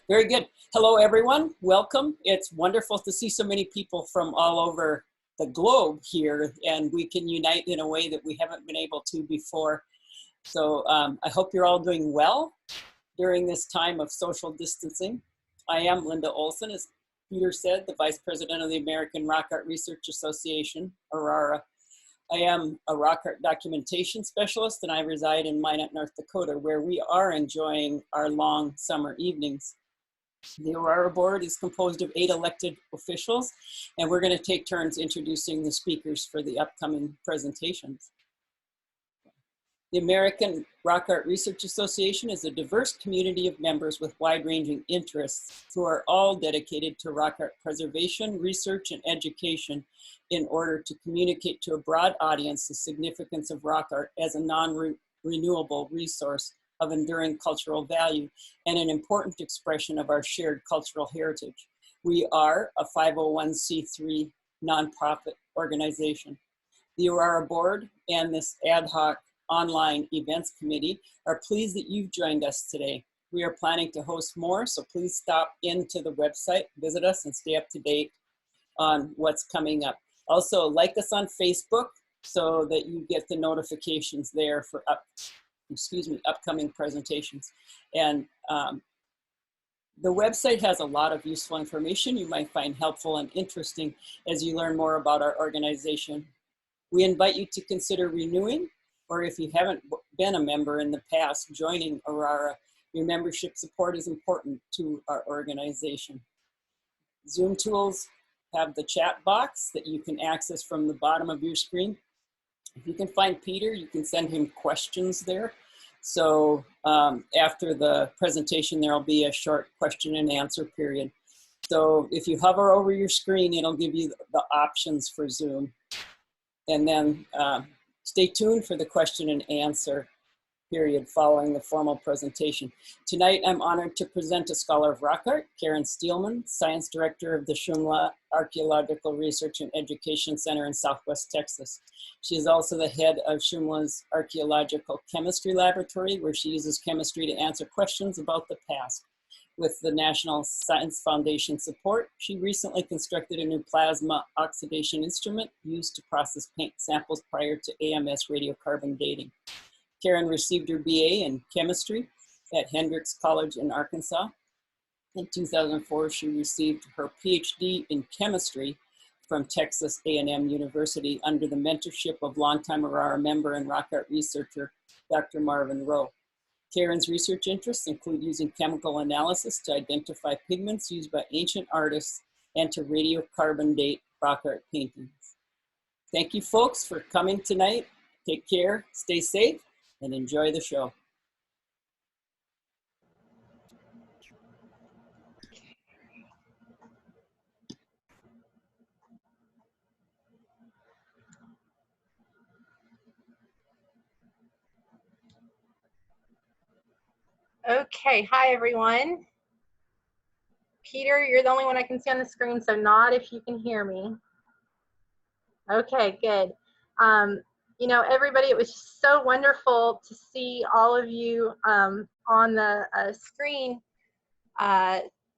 Very good. Hello, everyone. Welcome. It's wonderful to see so many people from all over the globe here, and we can unite in a way that we haven't been able to before. So I hope you're all doing well during this time of social distancing. I am Linda Olson, as Peter said, the Vice President of the American Rock Art Research Association, ARARA. I am a rock art documentation specialist, and I reside in Minot, North Dakota, where we are enjoying our long summer evenings. The ARARA board is composed of 8 elected officials, and we're going to take turns introducing the speakers for the upcoming presentations. The American Rock Art Research Association is a diverse community of members with wide-ranging interests who are all dedicated to rock art preservation, research, and education in order to communicate to a broad audience the significance of rock art as a non-renewable resource of enduring cultural value and an important expression of our shared cultural heritage. We are a 501c3 nonprofit organization. The ARARA board and this ad hoc online events committee are pleased that you've joined us today. We are planning to host more, so please stop into the website, visit us, and stay up to date on what's coming up. Also, like us on Facebook so that you get the notifications there for upcoming presentations. And the website has a lot of useful information you might find helpful and interesting as you learn more about our organization. We invite you to consider renewing, or if you haven't been a member in the past, joining ARARA. Your membership support is important to our organization. Zoom tools have the chat box that you can access from the bottom of your screen. If you can find Peter, you can send him questions there. So after the presentation, there'll be a short question and answer period. So if you hover over your screen, it'll give you the options for Zoom. And then stay tuned for the question and answer period following the formal presentation. Tonight, I'm honored to present a scholar of rock art, Karen Steelman, Science Director of the Shumla Archaeological Research and Education Center in Southwest Texas. She is also the head of Shumla's Archaeological Chemistry Laboratory, where she uses chemistry to answer questions about the past. With the National Science Foundation support, she recently constructed a new plasma oxidation instrument used to process paint samples prior to AMS radiocarbon dating. Karen received her BA in chemistry at Hendrix College in Arkansas. In 2004, she received her PhD in chemistry from Texas A&M University under the mentorship of longtime ARARA member and rock art researcher, Dr. Marvin Rowe. Karen's research interests include using chemical analysis to identify pigments used by ancient artists and to radiocarbon date rock art paintings. Thank you, folks, for coming tonight. Take care, stay safe, and enjoy the show. Okay, hi everyone. Peter, you're the only one I can see on the screen, so nod if you can hear me. Okay, good. You know, everybody, it was just so wonderful to see all of you on the screen,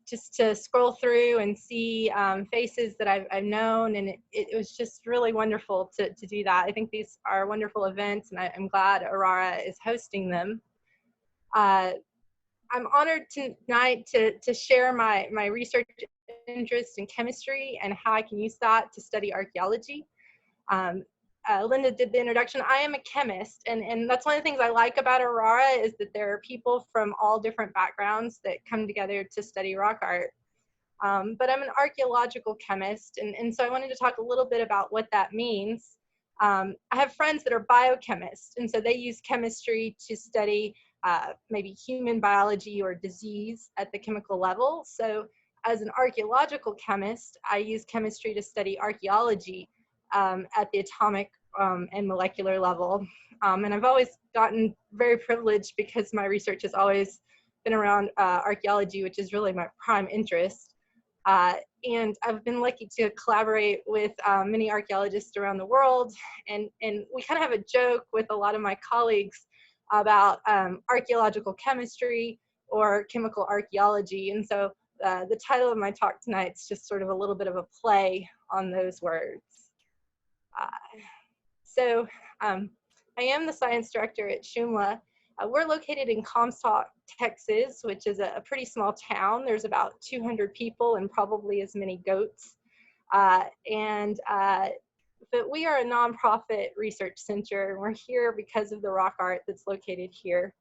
just to scroll through and see faces that I've known, and it was just really wonderful to do that. I think these are wonderful events, and I'm glad ARARA is hosting them. I'm honored tonight to share my research interest in chemistry and how I can use that to study archaeology. Linda did the introduction. I am a chemist, and that's one of the things I like about ARARA is that there are people from all different backgrounds that come together to study rock art. But I'm an archaeological chemist, and so I wanted to talk a little bit about what that means. I have friends that are biochemists, and so they use chemistry to study maybe human biology or disease at the chemical level. So as an archaeological chemist, I use chemistry to study archaeology at the atomic and molecular level. And I've always gotten very privileged because my research has always been around archaeology, which is really my prime interest. And I've been lucky to collaborate with many archaeologists around the world. And we kind of have a joke with a lot of my colleagues about archaeological chemistry or chemical archaeology. And so the title of my talk tonight is just sort of a little bit of a play on those words. I am the science director at Shumla. We're located in Comstock, Texas, which is a pretty small town. There's about 200 people and probably as many goats. But we are a nonprofit research center. We're here because of the rock art that's located here.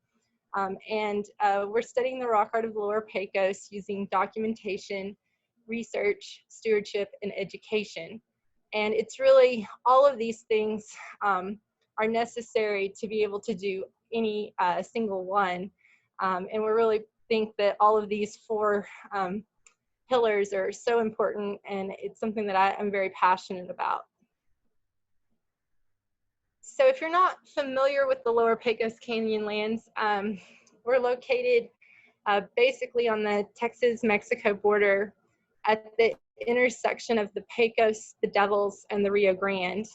We're studying the rock art of the Lower Pecos using documentation, research, stewardship, and education. And it's really, all of these things are necessary to be able to do any single one. And we really think that all of these four pillars are so important, and it's something that I'm very passionate about. So if you're not familiar with the Lower Pecos Canyonlands, we're located basically on the Texas-Mexico border at the intersection of the Pecos, the Devils, and the Rio Grande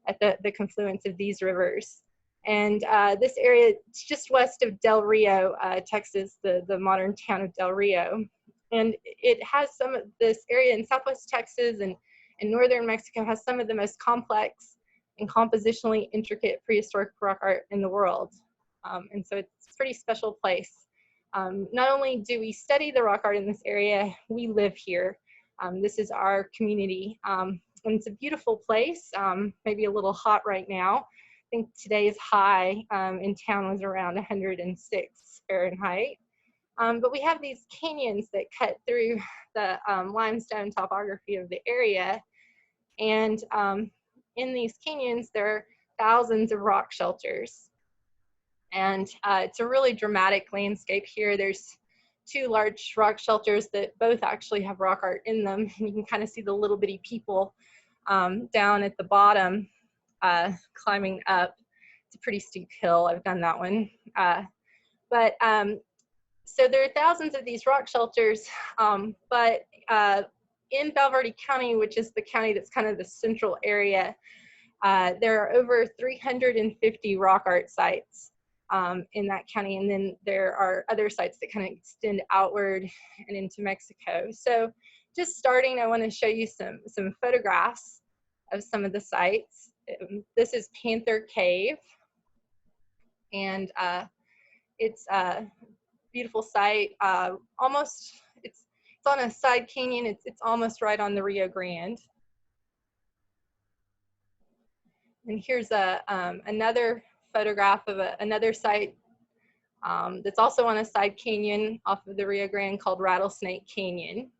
at the confluence of these rivers. And this area, it's just west of Del Rio, Texas, the modern town of Del Rio. And it has some of this area in Southwest Texas and northern Mexico has some of the most complex and compositionally intricate prehistoric rock art in the world. And so it's a pretty special place. Not only do we study the rock art in this area, we live here. This is our community. And it's a beautiful place, maybe a little hot right now. I think today's high in town was around 106 Fahrenheit. But we have these canyons that cut through the limestone topography of the area. And in these canyons, there are thousands of rock shelters. And it's a really dramatic landscape here. There's two large rock shelters that both actually have rock art in them. And you can kind of see the little bitty people down at the bottom climbing up. It's a pretty steep hill. I've done that one. So there are thousands of these rock shelters, but in Valverde County, which is the county that's kind of the central area, there are over 350 rock art sites in that county. And then there are other sites that kind of extend outward and into Mexico. So just starting, I want to show you some photographs of some of the sites. This is Panther Cave. And it's a beautiful site. It's on a side canyon. It's almost right on the Rio Grande. And here's another photograph of another site that's also on a side canyon off of the Rio Grande called Rattlesnake Canyon.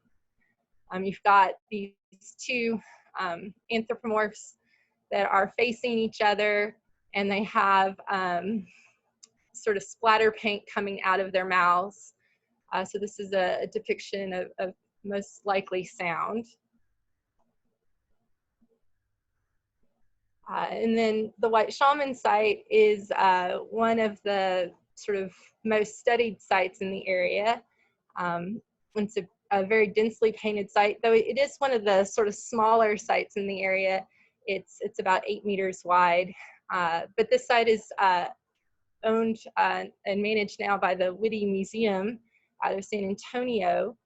You've got these two anthropomorphs that are facing each other, and they have sort of splatter paint coming out of their mouths. So this is a depiction of most likely sound. And then the White Shaman site is one of the sort of most studied sites in the area. It's a very densely painted site, though it is one of the sort of smaller sites in the area. It's about 8 meters wide. But this site is owned and managed now by the Whitty Museum out of San Antonio.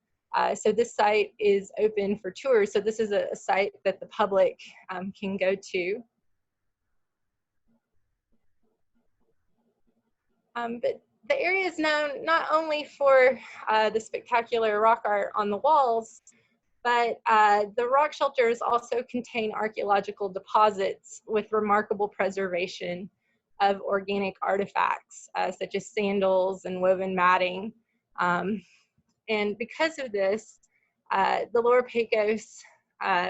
So this site is open for tours. So this is a site that the public can go to. But the area is known not only for the spectacular rock art on the walls, but the rock shelters also contain archaeological deposits with remarkable preservation of organic artifacts, such as sandals and woven matting. And because of this, the Lower Pecos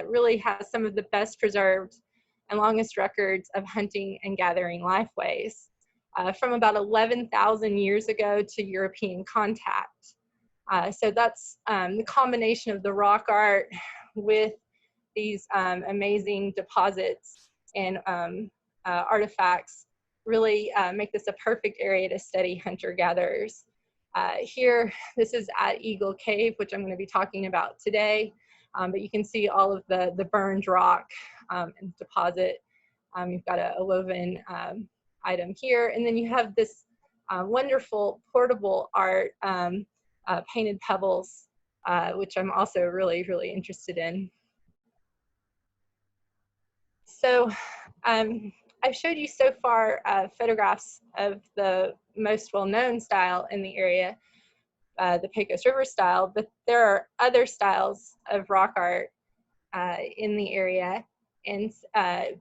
really has some of the best preserved and longest records of hunting and gathering lifeways, from about 11,000 years ago to European contact. So that's the combination of the rock art with these amazing deposits and artifacts really make this a perfect area to study hunter-gatherers. Here, this is at Eagle Cave, which I'm going to be talking about today, but you can see all of the burned rock and deposit. You've got a woven item here, and then you have this wonderful portable art painted pebbles, which I'm also really, really interested in. So I've showed you so far photographs of the most well-known style in the area, the Pecos River Style, but there are other styles of rock art in the area. And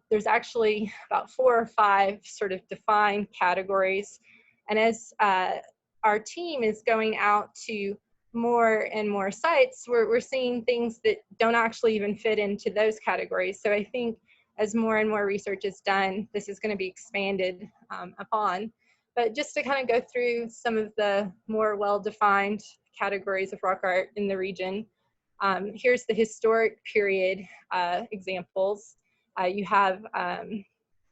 there's actually about 4 or 5 sort of defined categories. And as our team is going out to more and more sites, we're seeing things that don't actually even fit into those categories. So I think as more and more research is done, this is going to be expanded upon. But just to kind of go through some of the more well-defined categories of rock art in the region, here's the historic period examples. You have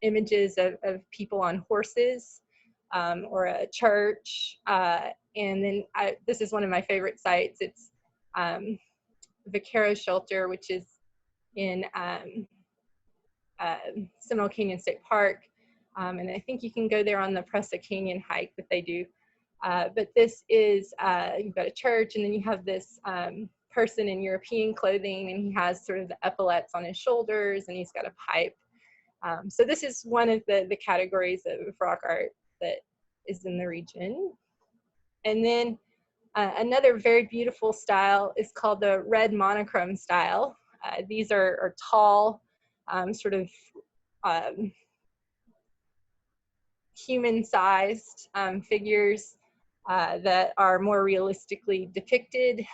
images of people on horses or a church. And then this is one of my favorite sites. It's Vaquero Shelter, which is in Seminole Canyon State Park. And I think you can go there on the Presa Canyon hike that they do. But this is, you've got a church, and then you have this person in European clothing, and he has sort of the epaulets on his shoulders, and he's got a pipe. So this is one of the categories of rock art that is in the region. And then another very beautiful style is called the red monochrome style. These are tall, sort of human-sized figures that are more realistically depicted,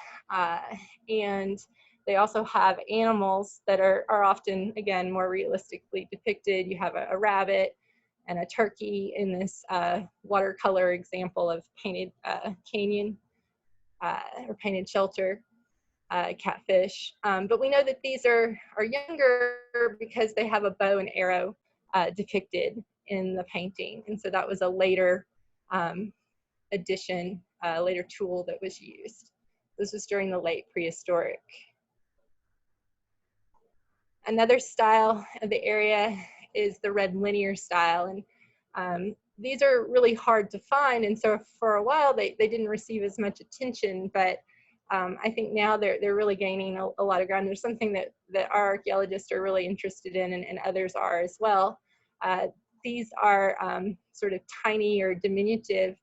and they also have animals that are often, again, more realistically depicted. You have a rabbit and a turkey in this watercolor example of painted canyon or painted shelter. Catfish, but we know that these are younger because they have a bow and arrow depicted in the painting, and so that was a later addition, later tool that was used. This was during the late prehistoric. Another style of the area is the red linear style, and these are really hard to find, and so for a while they didn't receive as much attention, but I think now they're really gaining a lot of ground. There's something that our archaeologists are really interested in, and others are as well. These are sort of tiny or diminutive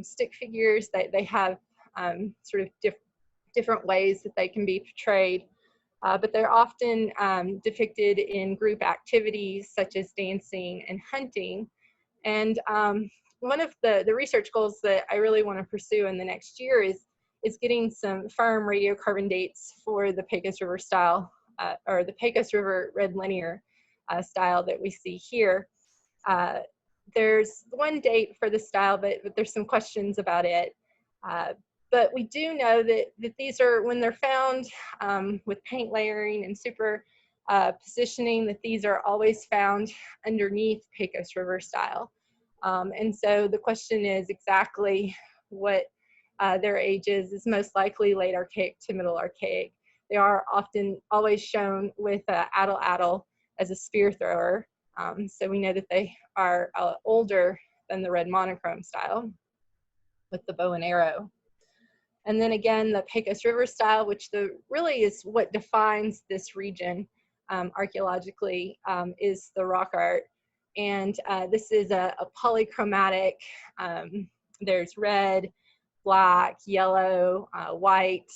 stick figures. They have sort of different ways that they can be portrayed, but they're often depicted in group activities such as dancing and hunting. And one of the research goals that I really want to pursue in the next year is getting some firm radiocarbon dates for the Pecos River style, or the Pecos River red linear style that we see here. There's one date for the style, but there's some questions about it. But we do know that these are, when they're found with paint layering and super positioning, that these are always found underneath Pecos River style. And so the question is exactly what their age is most likely late Archaic to Middle Archaic. They are often always shown with atl as a spear thrower. So we know that they are older than the red monochrome style with the bow and arrow. And then again, the Pecos River style, which really is what defines this region archaeologically, is the rock art. And this is a polychromatic. There's red, black, yellow, white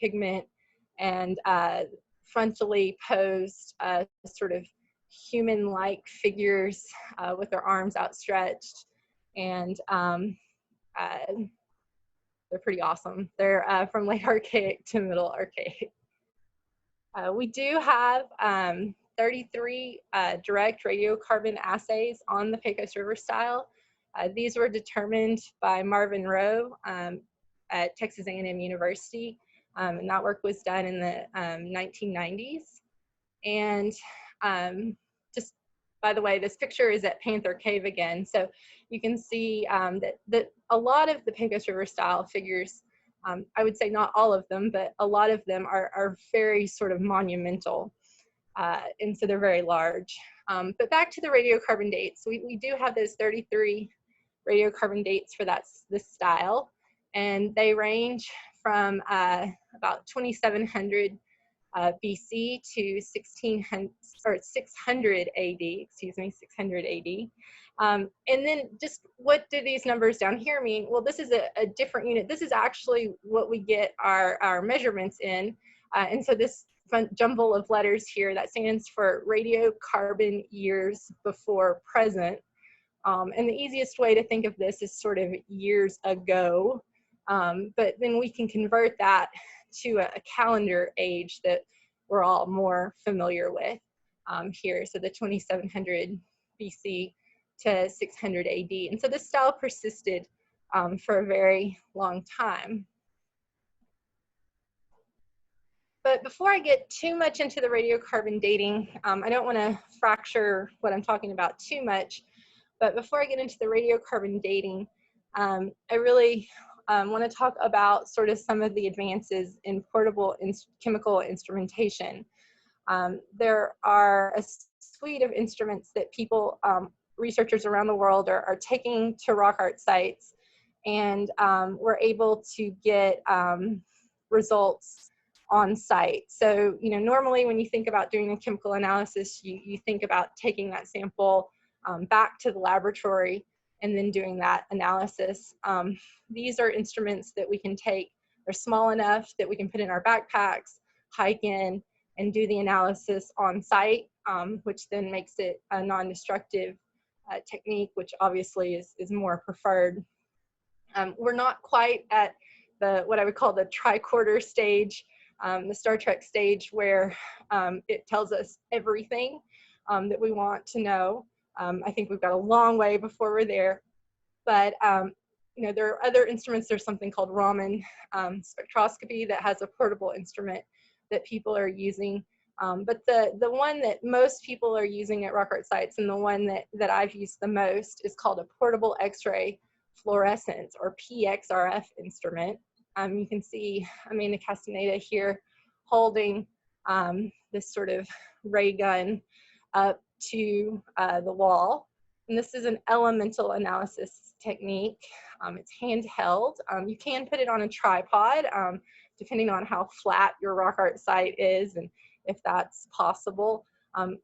pigment, and frontally posed sort of human-like figures with their arms outstretched. And they're pretty awesome. They're from late Archaic to Middle Archaic. We do have 33 direct radiocarbon assays on the Pecos River style. These were determined by Marvin Rowe at Texas A&M University, and that work was done in the 1990s. And just by the way, this picture is at Panther Cave again, so you can see that a lot of the Pecos River style figures, I would say not all of them, but a lot of them are very sort of monumental, and so they're very large. But back to the radiocarbon dates, we do have those 33 radiocarbon dates for this style. and they range from about 2700 BC to 1600 or 600 AD, excuse me, 600 AD. And then just what do these numbers down here mean? Well, this is a different unit. This is actually what we get our measurements in. And so this jumble of letters here, that stands for radiocarbon years before present. And the easiest way to think of this is sort of years ago. But then we can convert that to a calendar age that we're all more familiar with here. So the 2700 BC to 600 AD. And so this style persisted for a very long time. But before I get too much into the radiocarbon dating, I don't want to fracture what I'm talking about too much. But before I get into the radiocarbon dating, I really want to talk about sort of some of the advances in portable chemical instrumentation. There are a suite of instruments that people, researchers around the world are taking to rock art sites, and we're able to get results on site. So, you know, normally when you think about doing a chemical analysis, you think about taking that sample back to the laboratory and then doing that analysis. These are instruments that we can take. They're small enough that we can put in our backpacks, hike in, and do the analysis on site, which then makes it a non-destructive technique, which obviously is more preferred. We're not quite at what I would call the tricorder stage, the Star Trek stage, where it tells us everything that we want to know. I think we've got a long way before we're there, but you know, there are other instruments. There's something called Raman spectroscopy that has a portable instrument that people are using. But the one that most people are using at rock art sites, and the one that I've used the most, is called a portable X-ray fluorescence, or PXRF instrument. You can see Amanda Castaneda here holding this sort of ray gun up to the wall. And this is an elemental analysis technique. It's handheld. You can put it on a tripod, depending on how flat your rock art site is and if that's possible.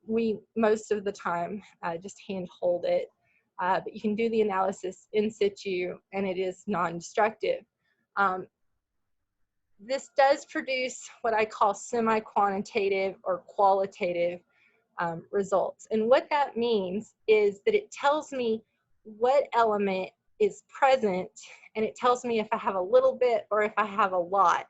We, most of the time, just hand hold it. But you can do the analysis in situ, and it is non-destructive. This does produce what I call semi-quantitative or qualitative results. And what that means is that it tells me what element is present, and it tells me if I have a little bit or if I have a lot,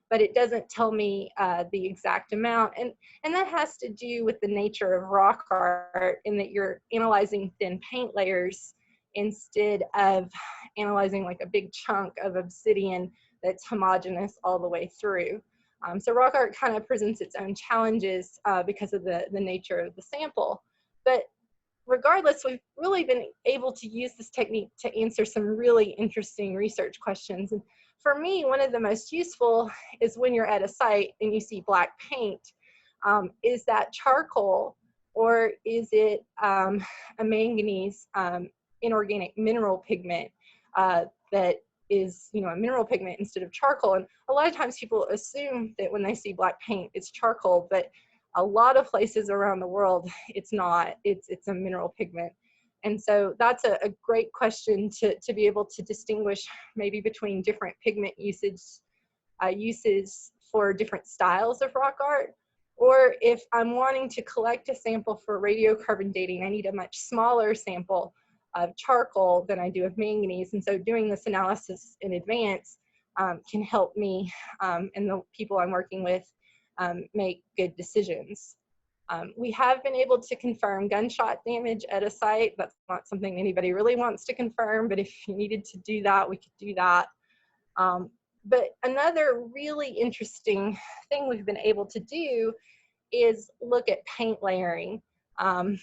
but it doesn't tell me the exact amount. And that has to do with the nature of rock art, in that you're analyzing thin paint layers instead of analyzing like a big chunk of obsidian that's homogeneous all the way through. So rock art kind of presents its own challenges because of the nature of the sample. But regardless, we've really been able to use this technique to answer some really interesting research questions. And for me, one of the most useful is when you're at a site and you see black paint. Is that charcoal, or is it a manganese inorganic mineral pigment that is, you know, a mineral pigment instead of charcoal? And a lot of times people assume that when they see black paint, it's charcoal, but a lot of places around the world, it's not. It's a mineral pigment. And so that's a great question to be able to distinguish maybe between different pigment uses for different styles of rock art. Or if I'm wanting to collect a sample for radiocarbon dating, I need a much smaller sample of charcoal than I do of manganese. And so doing this analysis in advance can help me and the people I'm working with make good decisions. We have been able to confirm gunshot damage at a site. That's not something anybody really wants to confirm, but if you needed to do that, we could do that. But another really interesting thing we've been able to do is look at paint layering or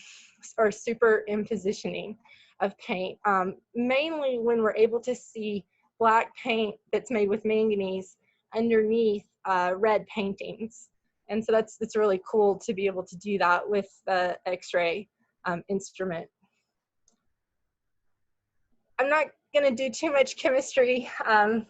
superimpositioning of paint, mainly when we're able to see black paint that's made with manganese underneath red paintings. And so that's really cool to be able to do that with the X-ray instrument. I'm not going to do too much chemistry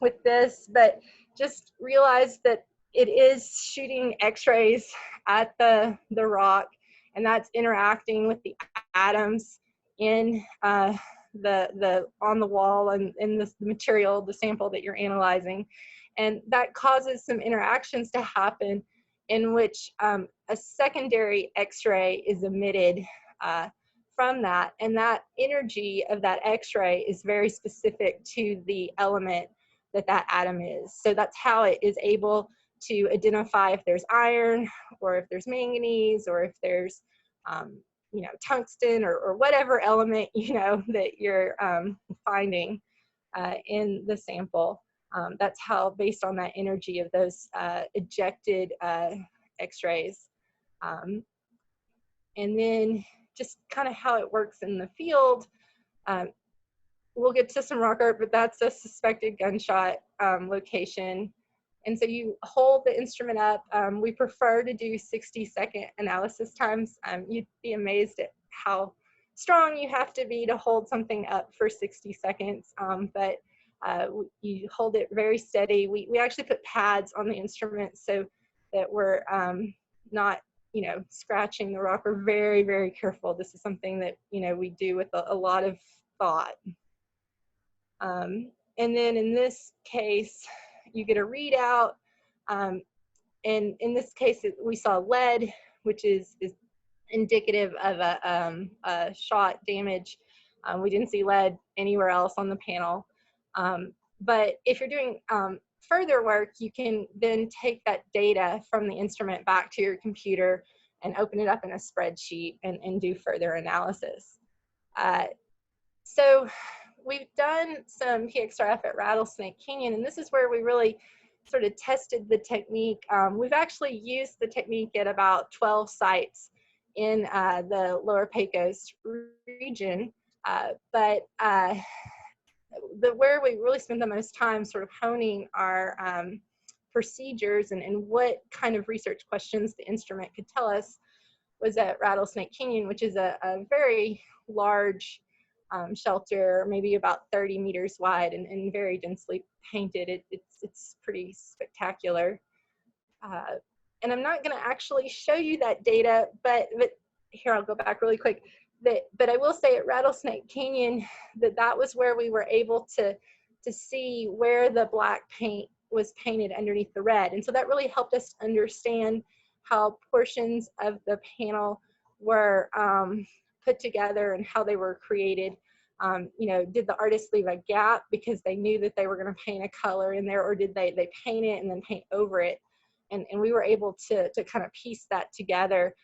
with this, but just realize that it is shooting X-rays at the rock, and that's interacting with the atoms in on the wall and in the material, the sample that you're analyzing. And that causes some interactions to happen in which a secondary X-ray is emitted from that, and that energy of that X-ray is very specific to the element that that atom is. So that's how it is able to identify if there's iron, or if there's manganese, or if there's you know, tungsten, or whatever element, you know, that you're finding in the sample. That's how, based on that energy of those ejected X-rays. And then just kind of how it works in the field. We'll get to some rock art, but that's a suspected gunshot location. And so you hold the instrument up. We prefer to do 60-second analysis times. You'd be amazed at how strong you have to be to hold something up for 60 seconds. But you hold it very steady. We actually put pads on the instrument so that we're not, you know, scratching the rock. We're very, very careful. This is something that, you know, we do with a lot of thought. And then in this case, you get a readout. And in this case, we saw lead, which is indicative of a shot damage. We didn't see lead anywhere else on the panel. But if you're doing further work, you can then take that data from the instrument back to your computer and open it up in a spreadsheet and do further analysis. So we've done some PXRF at Rattlesnake Canyon, and this is where we really sort of tested the technique. We've actually used the technique at about 12 sites in the lower Pecos region, but where we really spent the most time sort of honing our procedures and what kind of research questions the instrument could tell us was at Rattlesnake Canyon, which is a very large shelter, maybe about 30 meters wide and very densely painted. It's pretty spectacular. And I'm not going to actually show you that data, but here, I'll go back really quick. But I will say at Rattlesnake Canyon that was where we were able to see where the black paint was painted underneath the red. And so that really helped us understand how portions of the panel were put together and how they were created. You know, did the artist leave a gap because they knew that they were going to paint a color in there, or did they paint it and then paint over it? And we were able to kind of piece that together.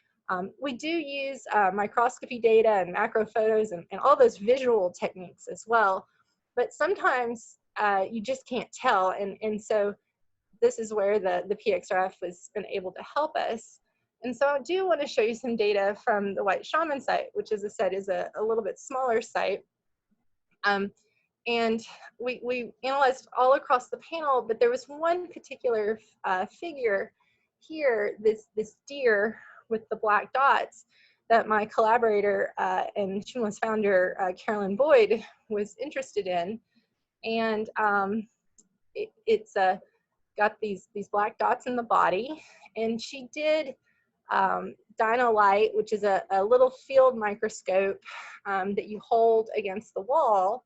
We do use microscopy data and macro photos and all those visual techniques as well, but sometimes you just can't tell, and so this is where the PXRF has been able to help us. And so I do want to show you some data from the White Shaman site, which, as I said, is a little bit smaller site. And we analyzed all across the panel, but there was one particular figure here, this deer with the black dots, that my collaborator and Shumla's founder, Carolyn Boyd, was interested in. And it's got these black dots in the body, and she did Dynolight, which is a little field microscope that you hold against the wall,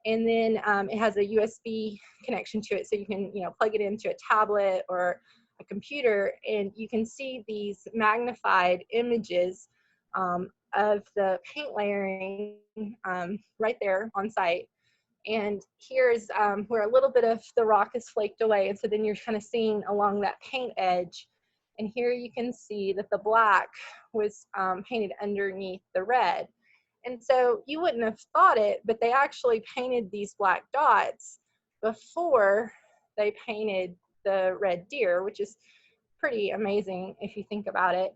and then it has a USB connection to it, so you can, you know, plug it into a tablet or a computer, and you can see these magnified images of the paint layering right there on site. And here's where a little bit of the rock is flaked away, and so then you're kind of seeing along that paint edge. And here you can see that the black was painted underneath the red. And so you wouldn't have thought it, but they actually painted these black dots before they painted the red deer, which is pretty amazing if you think about it.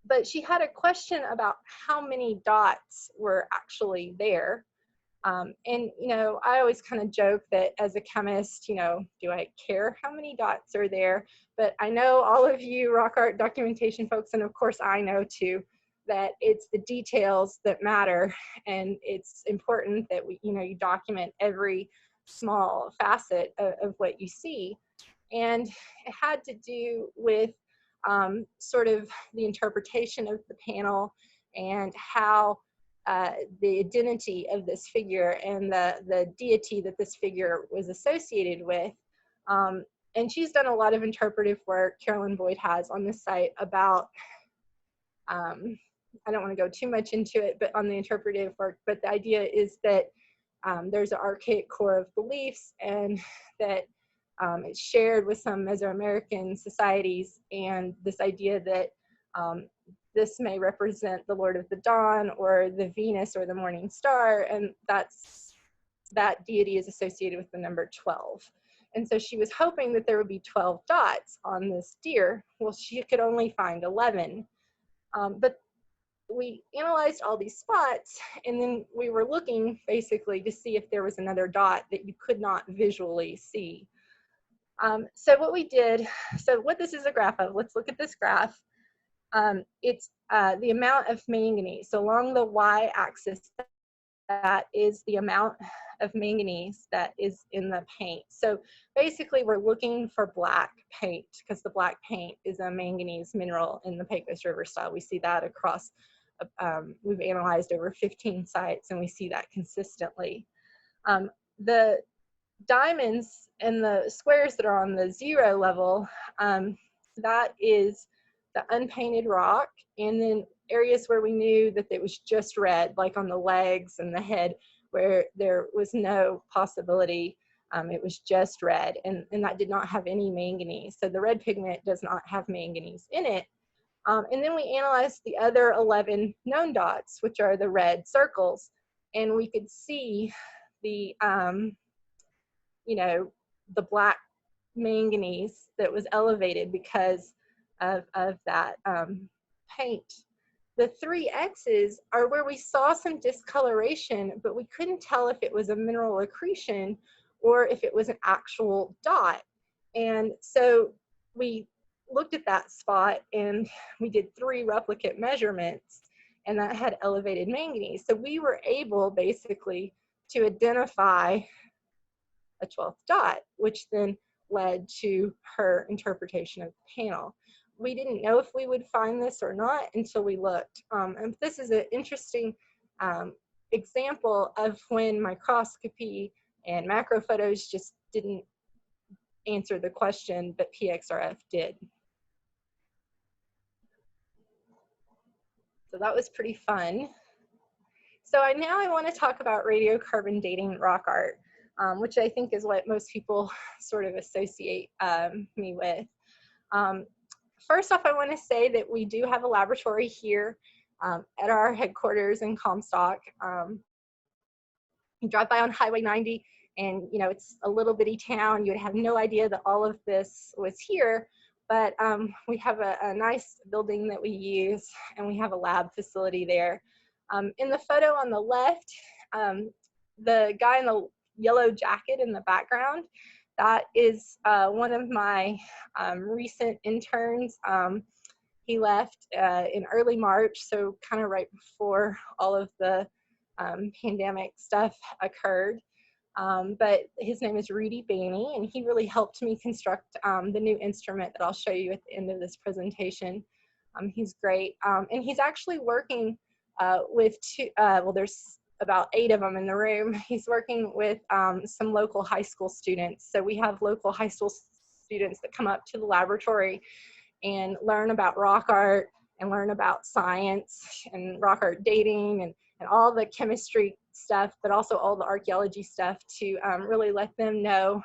But she had a question about how many dots were actually there. And, you know, I always kind of joke that as a chemist, you know, do I care how many dots are there? But I know all of you rock art documentation folks, and of course I know too, that it's the details that matter, and it's important that you document every small facet of what you see. And it had to do with sort of the interpretation of the panel and how the identity of this figure and the deity that this figure was associated with. And she's done a lot of interpretive work, Carolyn Boyd has, on this site about, I don't want to go too much into it, but on the interpretive work, but the idea is that there's an archaic core of beliefs, and that it's shared with some Mesoamerican societies, and this idea that this may represent the Lord of the Dawn or the Venus or the morning star, and that deity is associated with the number 12. And so she was hoping that there would be 12 dots on this deer. Well, she could only find 11. But we analyzed all these spots, and then we were looking basically to see if there was another dot that you could not visually see. So what we did, so what this is a graph of, let's look at this graph. It's the amount of manganese. So along the y-axis, that is the amount of manganese that is in the paint. So basically we're looking for black paint, because the black paint is a manganese mineral in the Pecos River Style. We see that across, we've analyzed over 15 sites, and we see that consistently. The diamonds and the squares that are on the 0 level, that is the unpainted rock, and then areas where we knew that it was just red, like on the legs and the head, where there was no possibility, it was just red, and that did not have any manganese. So the red pigment does not have manganese in it. And then we analyzed the other 11 known dots, which are the red circles, and we could see the, the black manganese that was elevated because of that paint. The 3 X's are where we saw some discoloration, but we couldn't tell if it was a mineral accretion or if it was an actual dot. And so we looked at that spot, and we did 3 replicate measurements, and that had elevated manganese. So we were able basically to identify a 12th dot, which then led to her interpretation of the panel. We didn't know if we would find this or not until we looked. And this is an interesting example of when microscopy and macro photos just didn't answer the question, but PXRF did. So that was pretty fun. So now I want to talk about radiocarbon dating rock art, which I think is what most people sort of associate me with. First off, I want to say that we do have a laboratory here at our headquarters in Comstock. You drive by on Highway 90, and it's a little bitty town. You'd have no idea that all of this was here, but we have a nice building that we use, and we have a lab facility there. In the photo on the left, the guy in the yellow jacket in the background, that is one of my recent interns. He left in early March, so kind of right before all of the pandemic stuff occurred. But his name is Rudy Bainey, and he really helped me construct the new instrument that I'll show you at the end of this presentation. He's great, and he's actually working with well, there's about 8 of them in the room. He's working with some local high school students. So we have local high school students that come up to the laboratory and learn about rock art and learn about science and rock art dating and all the chemistry stuff, but also all the archaeology stuff, to really let them know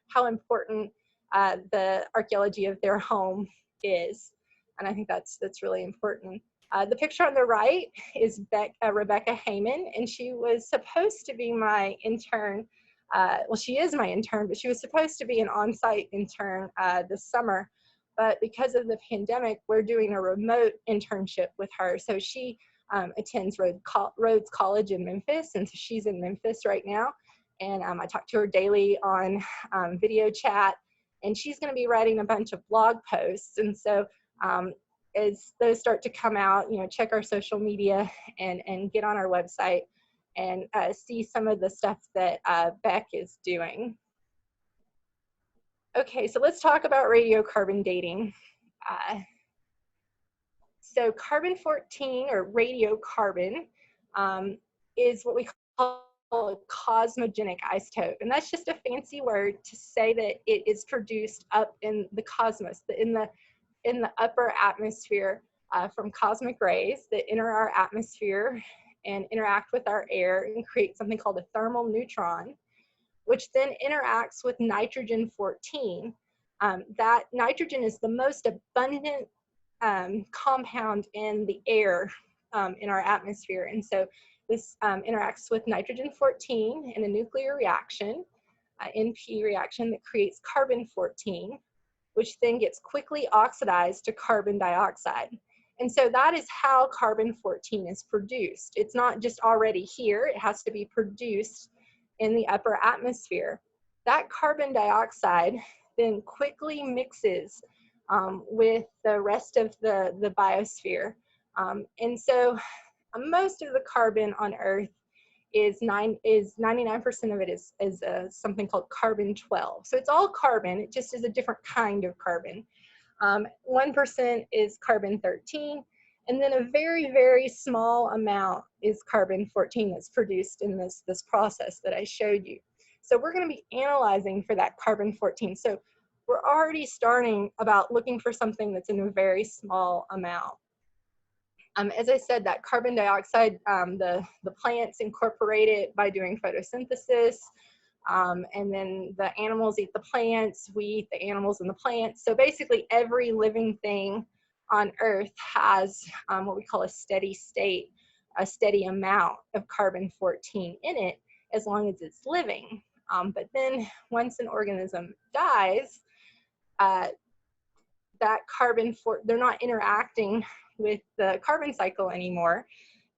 how important the archaeology of their home is. And I think that's really important. The picture on the right is Rebecca Heyman, and she was supposed to be my intern. Well, she is my intern, but she was supposed to be an on-site intern this summer. But because of the pandemic, we're doing a remote internship with her. So she attends Rhodes College in Memphis, and so she's in Memphis right now. And I talk to her daily on video chat, and she's going to be writing a bunch of blog posts. And so as those start to come out, you know, check our social media and get on our website and see some of the stuff that Beck is doing. Okay, so let's talk about radiocarbon dating. So carbon-14 or radiocarbon is what we call a cosmogenic isotope, and that's just a fancy word to say that it is produced up in the cosmos, in the upper atmosphere from cosmic rays that enter our atmosphere and interact with our air and create something called a thermal neutron, which then interacts with nitrogen-14. That nitrogen is the most abundant compound in the air in our atmosphere. And so this interacts with nitrogen-14 in a nuclear reaction, NP reaction that creates carbon-14, which then gets quickly oxidized to carbon dioxide. And so that is how carbon-14 is produced. It's not just already here, it has to be produced in the upper atmosphere. That carbon dioxide then quickly mixes with the rest of the biosphere. And so most of the carbon on Earth is 99% of it is something called carbon-12. So it's all carbon, it just is a different kind of carbon. 1% is carbon-13, and then a very, very small amount is carbon-14 that's produced in this process that I showed you. So we're going to be analyzing for that carbon-14. So we're already starting about looking for something that's in a very small amount. As I said, that carbon dioxide, the plants incorporate it by doing photosynthesis, and then the animals eat the plants, we eat the animals and the plants. So basically every living thing on Earth has what we call a steady state, a steady amount of carbon-14 in it as long as it's living. But then once an organism dies, that they're not interacting with the carbon cycle anymore.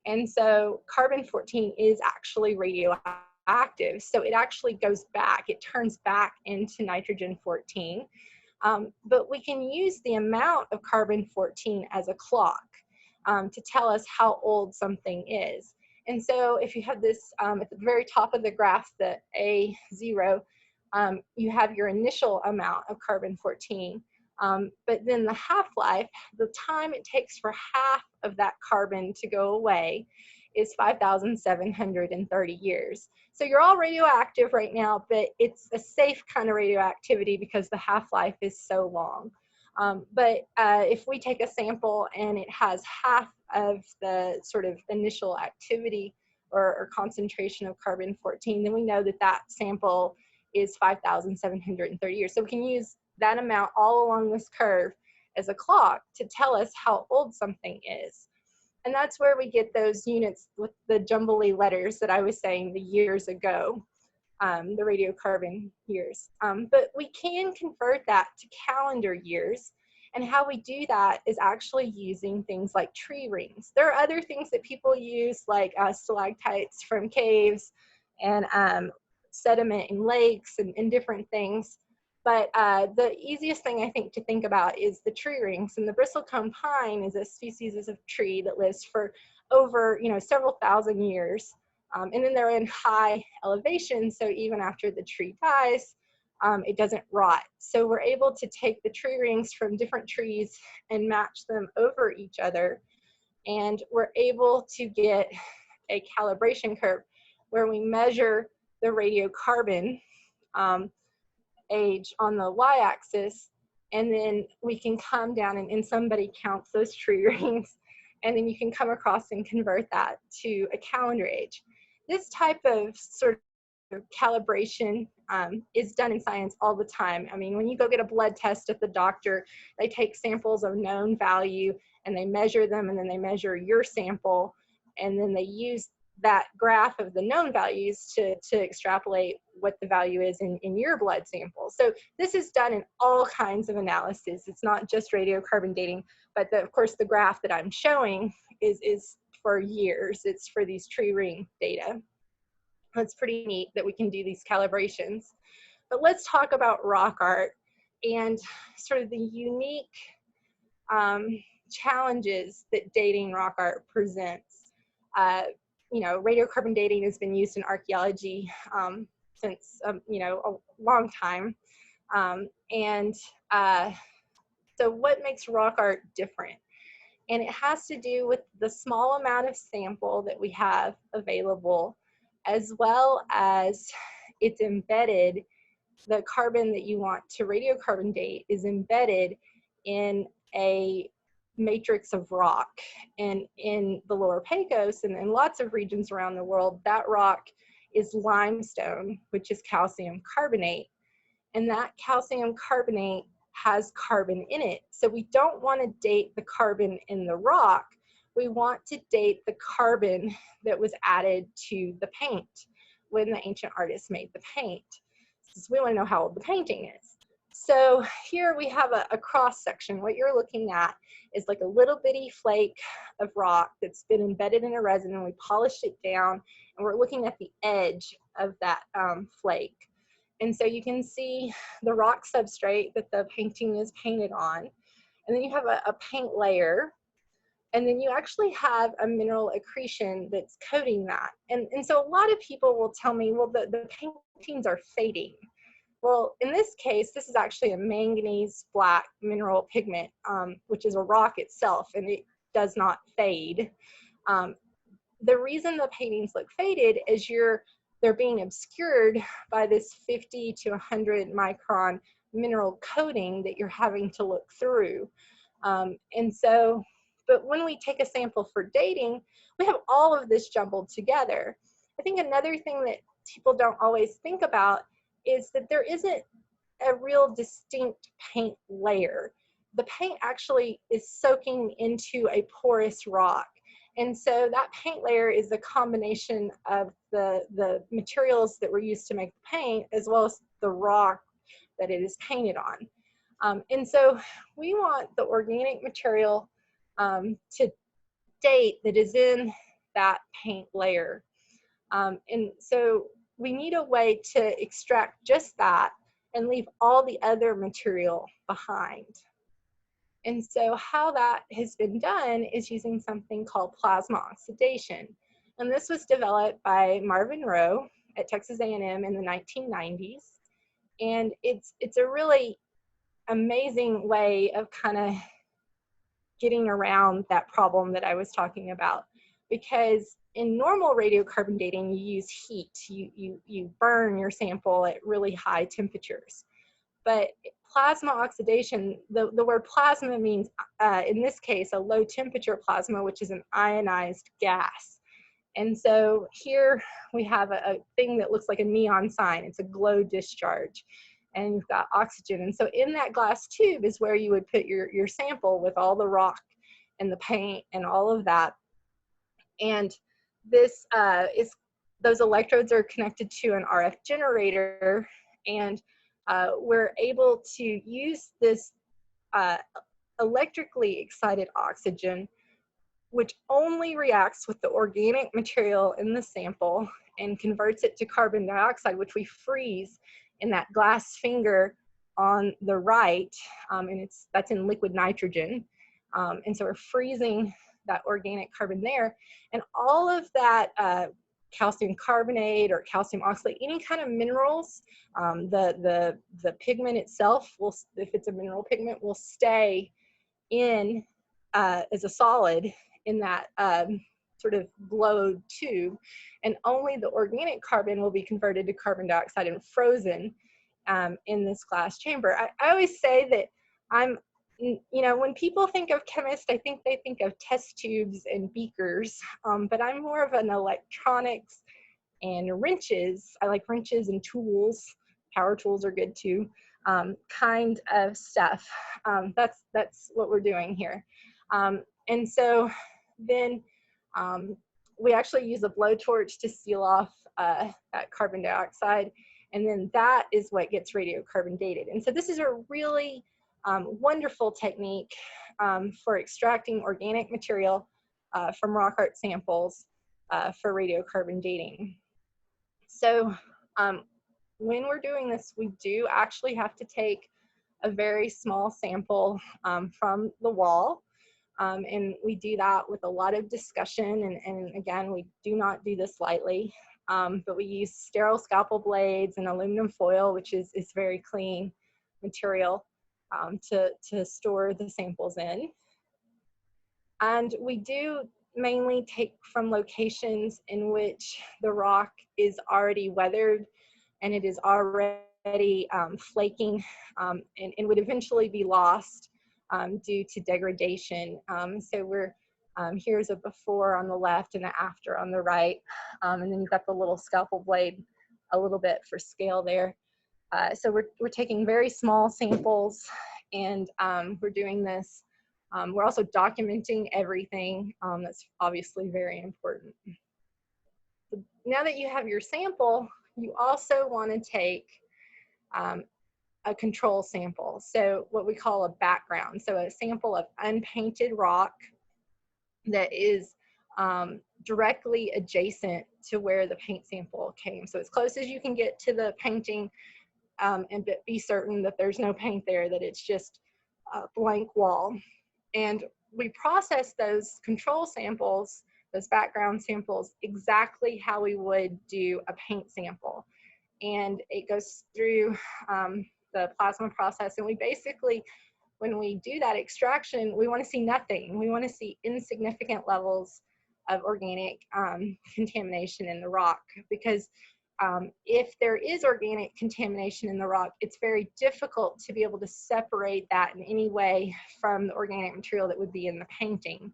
And so carbon-14 is actually radioactive. So it actually goes back, it turns back into nitrogen-14. But we can use the amount of carbon-14 as a clock to tell us how old something is. And so if you have this at the very top of the graph, the A0, you have your initial amount of carbon-14. But then the half-life, the time it takes for half of that carbon to go away is 5,730 years. So you're all radioactive right now, but it's a safe kind of radioactivity because the half-life is so long. But if we take a sample and it has half of the sort of initial activity or concentration of carbon-14, then we know that that sample is 5,730 years. So we can use that amount all along this curve as a clock to tell us how old something is. And that's where we get those units with the jumbly letters that I was saying the years ago, the radiocarbon years. But we can convert that to calendar years. And how we do that is actually using things like tree rings. There are other things that people use like stalactites from caves and sediment in lakes and different things. But the easiest thing I think to think about is the tree rings. And the bristlecone pine is a species of tree that lives for over, several thousand years. And then they're in high elevation, so even after the tree dies, it doesn't rot. So we're able to take the tree rings from different trees and match them over each other. And we're able to get a calibration curve where we measure the radiocarbon age on the y-axis, and then we can come down and somebody counts those tree rings, and then you can come across and convert that to a calendar age. This type of sort of calibration is done in science all the time. I mean, when you go get a blood test at the doctor, they take samples of known value and they measure them, and then they measure your sample, and then they use that graph of the known values to extrapolate what the value is in your blood sample. So this is done in all kinds of analysis. It's not just radiocarbon dating, but of course the graph that I'm showing is for years. It's for these tree ring data. It's pretty neat that we can do these calibrations. But let's talk about rock art and sort of the unique challenges that dating rock art presents. You know, radiocarbon dating has been used in archaeology since, you know, a long time. So what makes rock art different? And it has to do with the small amount of sample that we have available, as well as it's embedded, the carbon that you want to radiocarbon date is embedded in a matrix of rock. And in the lower Pecos and in lots of regions around the world, that rock is limestone, which is calcium carbonate. And that calcium carbonate has carbon in it. So we don't want to date the carbon in the rock. We want to date the carbon that was added to the paint when the ancient artists made the paint. So we want to know how old the painting is. So here we have a cross section. What you're looking at is like a little bitty flake of rock that's been embedded in a resin, and we polished it down, and we're looking at the edge of that flake. And so you can see the rock substrate that the painting is painted on. And then you have a paint layer. And then you actually have a mineral accretion that's coating that. And so a lot of people will tell me, well, the paintings are fading. Well, in this case, this is actually a manganese black mineral pigment, which is a rock itself, and it does not fade. The reason the paintings look faded is they're being obscured by this 50 to 100 micron mineral coating that you're having to look through. But when we take a sample for dating, we have all of this jumbled together. I think another thing that people don't always think about is that there isn't a real distinct paint layer. The paint actually is soaking into a porous rock. And so that paint layer is a combination of the materials that were used to make the paint, as well as the rock that it is painted on. And so we want the organic material to date that is in that paint layer. And so we need a way to extract just that and leave all the other material behind. And so how that has been done is using something called plasma oxidation. And this was developed by Marvin Rowe at Texas A&M in the 1990s. And it's a really amazing way of kind of getting around that problem that I was talking about. Because in normal radiocarbon dating, you use heat. You burn your sample at really high temperatures. But plasma oxidation, the word plasma means, in this case, a low temperature plasma, which is an ionized gas. And so here we have a thing that looks like a neon sign. It's a glow discharge. And you've got oxygen. And so in that glass tube is where you would put your sample with all the rock and the paint and all of that. And this those electrodes are connected to an RF generator, and we're able to use this electrically excited oxygen, which only reacts with the organic material in the sample and converts it to carbon dioxide, which we freeze in that glass finger on the right, and that's in liquid nitrogen. And so we're freezing that organic carbon there, and all of that calcium carbonate or calcium oxalate, any kind of minerals, the pigment itself will, if it's a mineral pigment, will stay in as a solid in that sort of glowed tube, and only the organic carbon will be converted to carbon dioxide and frozen in this glass chamber. I always say that when people think of chemists, I think they think of test tubes and beakers, but I'm more of an electronics and wrenches. I like wrenches and tools. Power tools are good too, kind of stuff. That's what we're doing here. And so then we actually use a blowtorch to seal off that carbon dioxide, and then that is what gets radiocarbon dated. And so this is a really wonderful technique for extracting organic material from rock art samples for radiocarbon dating. So when we're doing this, we do actually have to take a very small sample from the wall. And we do that with a lot of discussion. And again, we do not do this lightly, but we use sterile scalpel blades and aluminum foil, which is very clean material to store the samples in. And we do mainly take from locations in which the rock is already weathered and it is already flaking and would eventually be lost due to degradation. So here's a before on the left and an after on the right. And then you've got the little scalpel blade a little bit for scale there. So we're taking very small samples, and we're doing this. We're also documenting everything. That's obviously very important. So now that you have your sample, you also want to take a control sample. So what we call a background. So a sample of unpainted rock that is directly adjacent to where the paint sample came. So as close as you can get to the painting, and be certain that there's no paint there, that it's just a blank wall. And we process those control samples, those background samples, exactly how we would do a paint sample. And it goes through the plasma process. And we basically, when we do that extraction, we want to see nothing. We want to see insignificant levels of organic contamination in the rock, because if there is organic contamination in the rock, it's very difficult to be able to separate that in any way from the organic material that would be in the painting.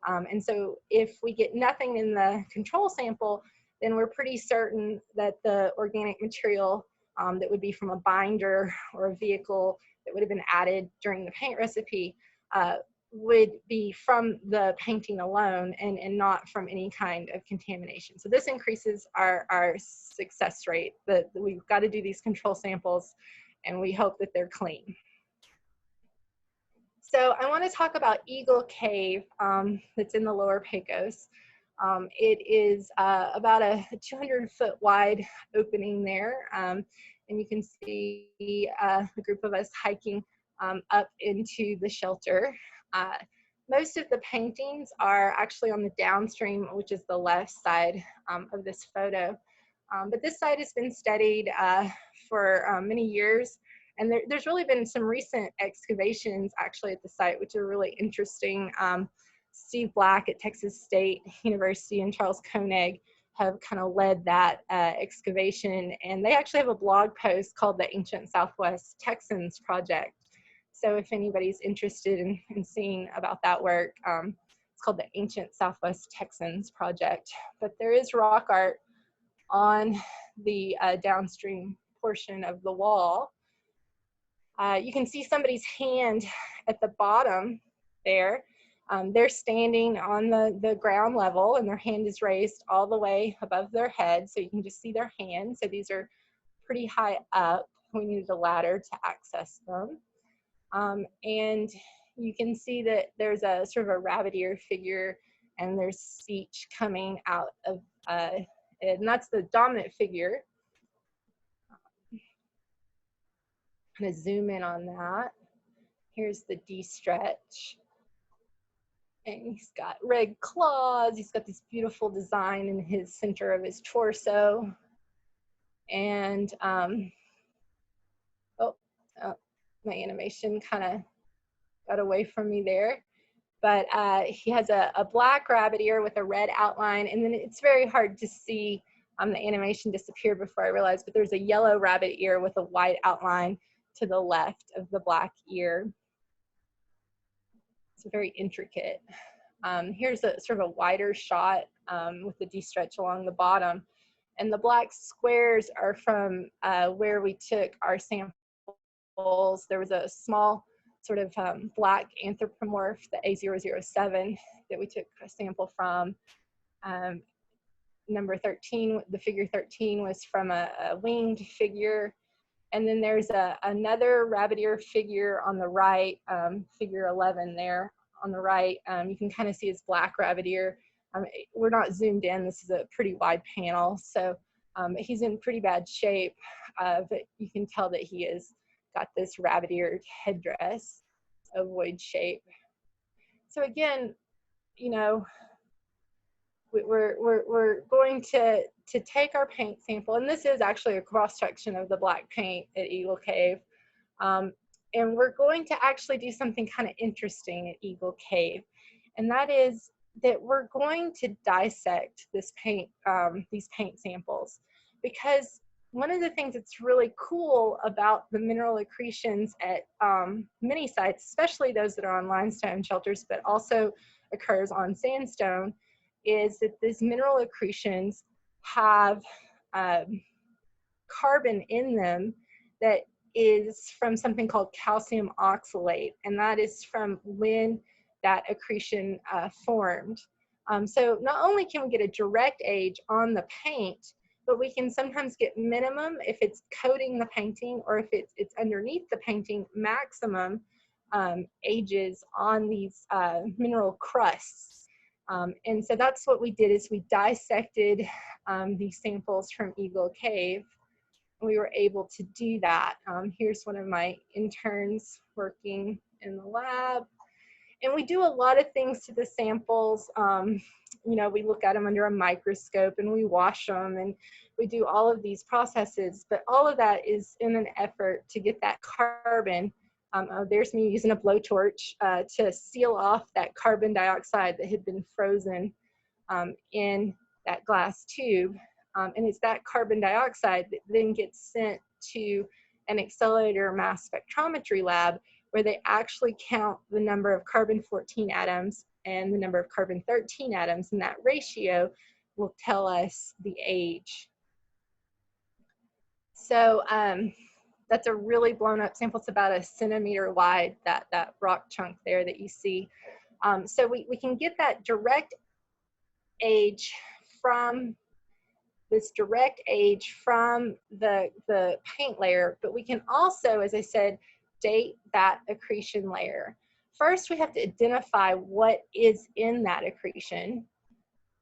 And so if we get nothing in the control sample, then we're pretty certain that the organic material that would be from a binder or a vehicle that would have been added during the paint recipe would be from the painting alone and not from any kind of contamination. So this increases our success rate, that we've got to do these control samples and we hope that they're clean. So I want to talk about Eagle Cave that's in the lower Pecos. It is about a 200-foot wide opening there. And you can see a group of us hiking up into the shelter. Most of the paintings are actually on the downstream, which is the left side of this photo. But this site has been studied for many years. And there's really been some recent excavations actually at the site, which are really interesting. Steve Black at Texas State University and Charles Koenig have kind of led that excavation. And they actually have a blog post called the Ancient Southwest Texans Project. So if anybody's interested in seeing about that work, it's called the Ancient Southwest Texans Project. But there is rock art on the downstream portion of the wall. You can see somebody's hand at the bottom there. They're standing on the ground level and their hand is raised all the way above their head, so you can just see their hand. So these are pretty high up. We needed a ladder to access them. And you can see that there's a sort of a rabbit ear figure and there's speech coming out of, and that's the dominant figure. I'm going to zoom in on that. Here's the de-stretch. And he's got red claws. He's got this beautiful design in his center of his torso. And, my animation kind of got away from me there. But he has a black rabbit ear with a red outline. And then it's very hard to see the animation disappear before I realized, but there's a yellow rabbit ear with a white outline to the left of the black ear. It's very intricate. Here's a sort of a wider shot with the de-stretch along the bottom. And the black squares are from where we took our samples. There was a small sort of black anthropomorph, the A007, that we took a sample from. Number 13, the figure 13 was from a winged figure. And then there's another rabbit ear figure on the right, figure 11 there on the right. You can kind of see his black rabbit ear. We're not zoomed in, this is a pretty wide panel. So he's in pretty bad shape, but you can tell that he has got this rabbit eared headdress, ovoid shape. So again, you know, we're going to take our paint sample, and this is actually a cross section of the black paint at Eagle Cave, and we're going to actually do something kind of interesting at Eagle Cave, and that is that we're going to dissect this paint, these paint samples, because one of the things that's really cool about the mineral accretions at many sites, especially those that are on limestone shelters, but also occurs on sandstone, is that these mineral accretions have carbon in them that is from something called calcium oxalate, and that is from when that accretion formed. So not only can we get a direct age on the paint, but we can sometimes get minimum if it's coating the painting, or if it's underneath the painting, maximum ages on these mineral crusts. And so that's what we did, is we dissected these samples from Eagle Cave. We were able to do that. Here's one of my interns working in the lab. And we do a lot of things to the samples. You know, we look at them under a microscope and we wash them, and we do all of these processes, but all of that is in an effort to get that carbon. There's me using a blowtorch to seal off that carbon dioxide that had been frozen in that glass tube. And it's that carbon dioxide that then gets sent to an accelerator mass spectrometry lab, where they actually count the number of carbon-14 atoms and the number of carbon-13 atoms, and that ratio will tell us the age. So that's a really blown up sample. It's about a centimeter wide, that rock chunk there that you see. So we can get that direct age from the paint layer, but we can also, as I said, date that accretion layer. First, we have to identify what is in that accretion.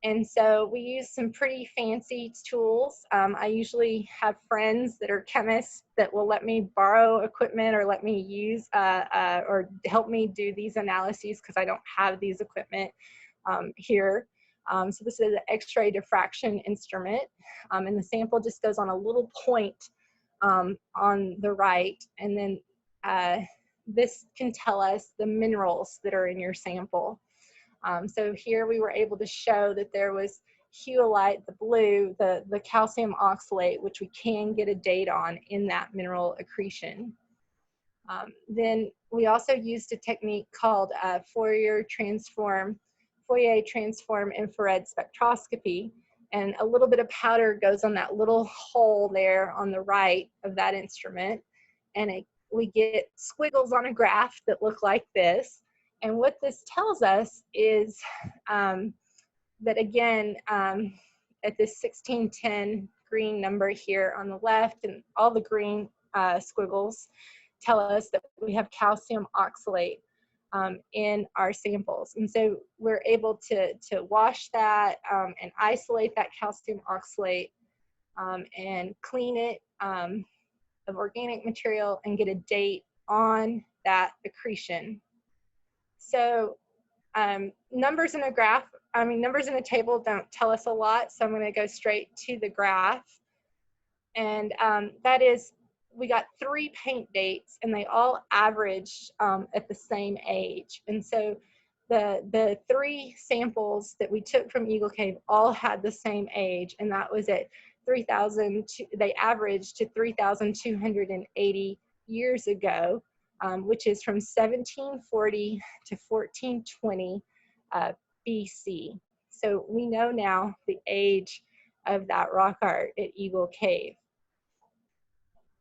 And so we use some pretty fancy tools. I usually have friends that are chemists that will let me borrow equipment or let me use or help me do these analyses, because I don't have these equipment here. So this is an X-ray diffraction instrument, and the sample just goes on a little point on the right, and then this can tell us the minerals that are in your sample. So here we were able to show that there was huolite, the blue, the calcium oxalate, which we can get a date on in that mineral accretion. Then we also used a technique called Fourier transform infrared spectroscopy, and a little bit of powder goes on that little hole there on the right of that instrument, and we get squiggles on a graph that look like this. And what this tells us is that, again, at this 1610 green number here on the left, and all the green squiggles tell us that we have calcium oxalate in our samples. And so we're able to wash that and isolate that calcium oxalate and clean it of organic material and get a date on that accretion. So numbers in a graph, numbers in a table don't tell us a lot, so I'm going to go straight to the graph. And that is, we got 3 paint dates, and they all averaged at the same age. And so the 3 samples that we took from Eagle Cave all had the same age, and that was at 3,000, they averaged to 3,280 years ago, which is from 1740 to 1420 BC. So we know now the age of that rock art at Eagle Cave.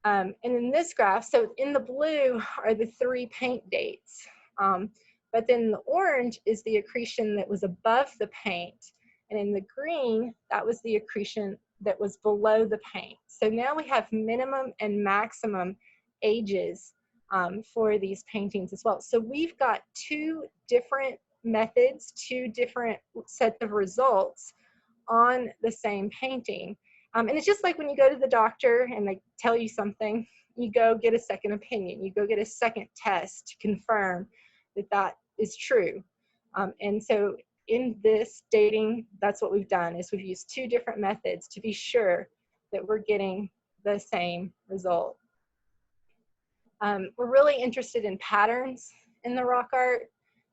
And in this graph, so in the blue are the 3 paint dates, but then the orange is the accretion that was above the paint, and in the green, that was the accretion that was below the paint. So now we have minimum and maximum ages for these paintings as well. So we've got 2 different methods, 2 different sets of results on the same painting. And it's just like when you go to the doctor and they tell you something, you go get a second opinion. You go get a second test to confirm that that is true. And so in this dating, that's what we've done, is we've used 2 different methods to be sure that we're getting the same result. We're really interested in patterns in the rock art,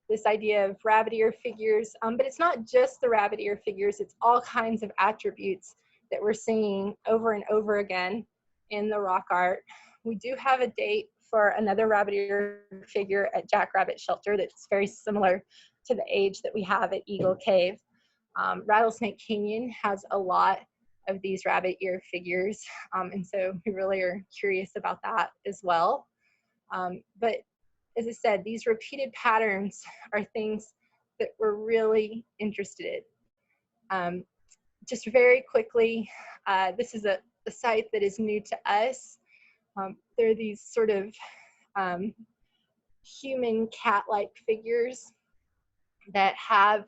this idea of rabbit ear figures, but it's not just the rabbit ear figures, it's all kinds of attributes that we're seeing over and over again in the rock art. We do have a date for another rabbit ear figure at Jackrabbit Shelter that's very similar to the age that we have at Eagle Cave. Rattlesnake Canyon has a lot of these rabbit ear figures, and so we really are curious about that as well. But as I said, these repeated patterns are things that we're really interested in. Just very quickly, this is a site that is new to us. There are these sort of human cat-like figures that have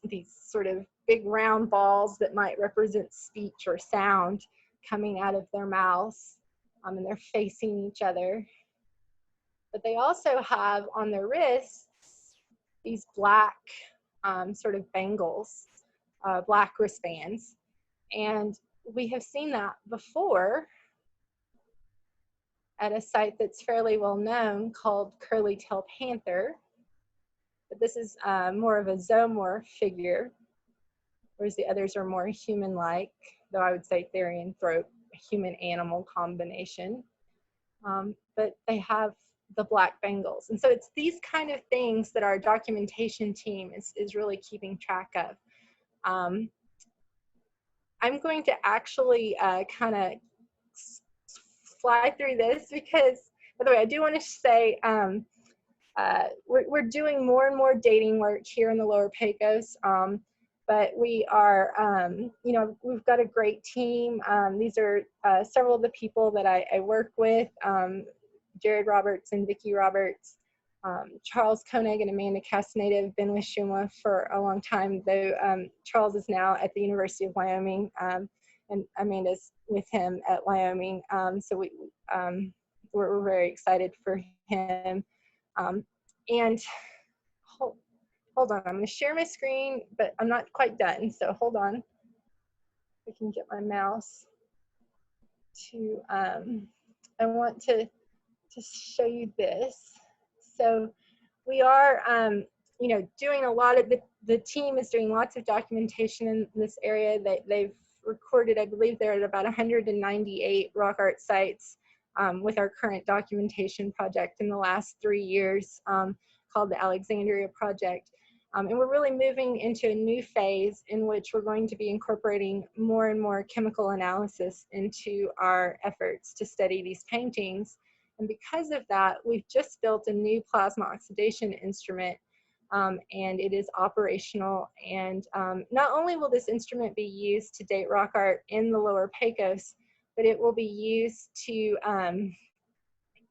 these sort of big round balls that might represent speech or sound coming out of their mouths, and they're facing each other. But they also have on their wrists these black sort of bangles, black wristbands. And we have seen that before at a site that's fairly well known called Curly-tailed Panther. But this is more of a zoomorph figure, whereas the others are more human-like, though I would say therianthrope, a human-animal combination. But they have the black bangles. And so it's these kind of things that our documentation team is really keeping track of. I'm going to actually kind of fly through this because, by the way, I do want to say we're doing more and more dating work here in the Lower Pecos, but we are, you know, we've got a great team. These are several of the people that I work with, Jared Roberts and Vicki Roberts. Charles Koenig and Amanda Castaneda have been with Shumla for a long time, though Charles is now at the University of Wyoming, and Amanda's with him at Wyoming. So we're very excited for him. And hold on, I'm going to share my screen, but I'm not quite done. So hold on. I can get my mouse to, I want to show you this. So we are, you know, doing a lot of, the team is doing lots of documentation in this area. They've recorded, I believe they're at about 198 rock art sites with our current documentation project in the last 3 years called the Alexandria Project. And we're really moving into a new phase in which we're going to be incorporating more and more chemical analysis into our efforts to study these paintings. And because of that, we've just built a new plasma oxidation instrument, and it is operational. And not only will this instrument be used to date rock art in the Lower Pecos, but it will be used to,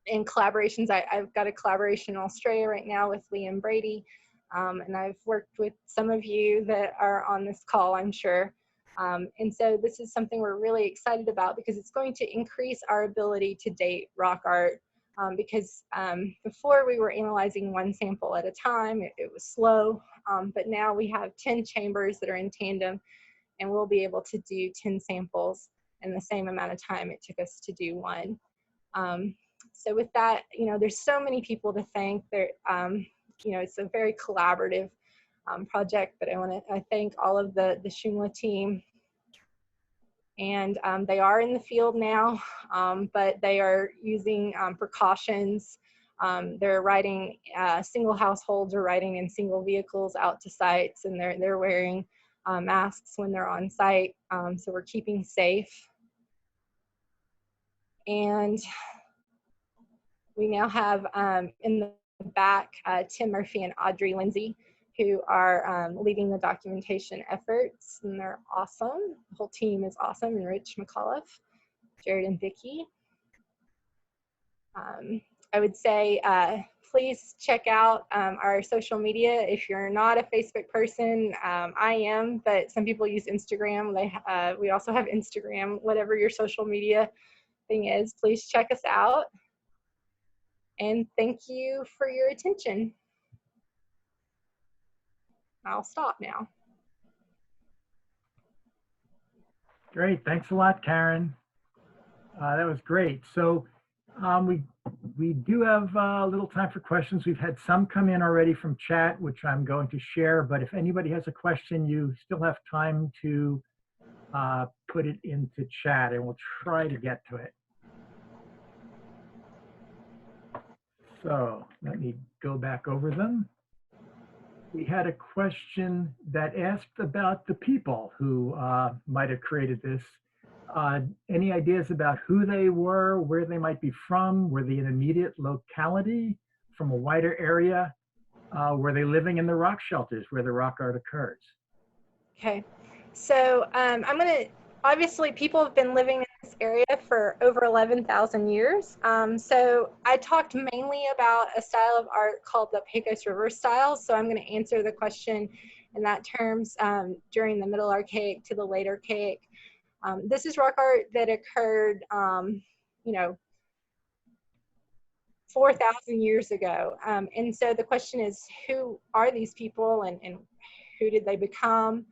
in collaborations, I've got a collaboration in Australia right now with Liam Brady, and I've worked with some of you that are on this call, I'm sure. And so this is something we're really excited about because it's going to increase our ability to date rock art, because before we were analyzing 1 sample at a time, it was slow, but now we have 10 chambers that are in tandem, and we'll be able to do 10 samples in the same amount of time it took us to do 1. So with that, you know, there's so many people to thank. There, you know, it's a very collaborative project, but I thank all of the Shumla team. And they are in the field now, but they are using precautions. They're riding, single households are riding in single vehicles out to sites, and they're wearing masks when they're on site. So we're keeping safe. And we now have in the back Tim Murphy and Audrey Lindsay, who are leading the documentation efforts, and they're awesome. The whole team is awesome, and Rich McAuliffe, Jared and Vicki. I would say please check out our social media. If you're not a Facebook person, I am, but some people use Instagram. We also have Instagram. Whatever your social media thing is, please check us out. And thank you for your attention. I'll stop now. Great, thanks a lot, Karen. That was great. So we do have a little time for questions. We've had some come in already from chat, which I'm going to share, but if anybody has a question, you still have time to put it into chat and we'll try to get to it. So let me go back over them. We had a question that asked about the people who might have created this. Any ideas about who they were, where they might be from? Were they an immediate locality from a wider area? Were they living in the rock shelters where the rock art occurs? Okay, so obviously people have been living in this area for over 11,000 years. So I talked mainly about a style of art called the Pecos River Style. So I'm going to answer the question in that terms during the Middle Archaic to the Late Archaic. This is rock art that occurred, 4,000 years ago. And so the question is, who are these people and who did they become?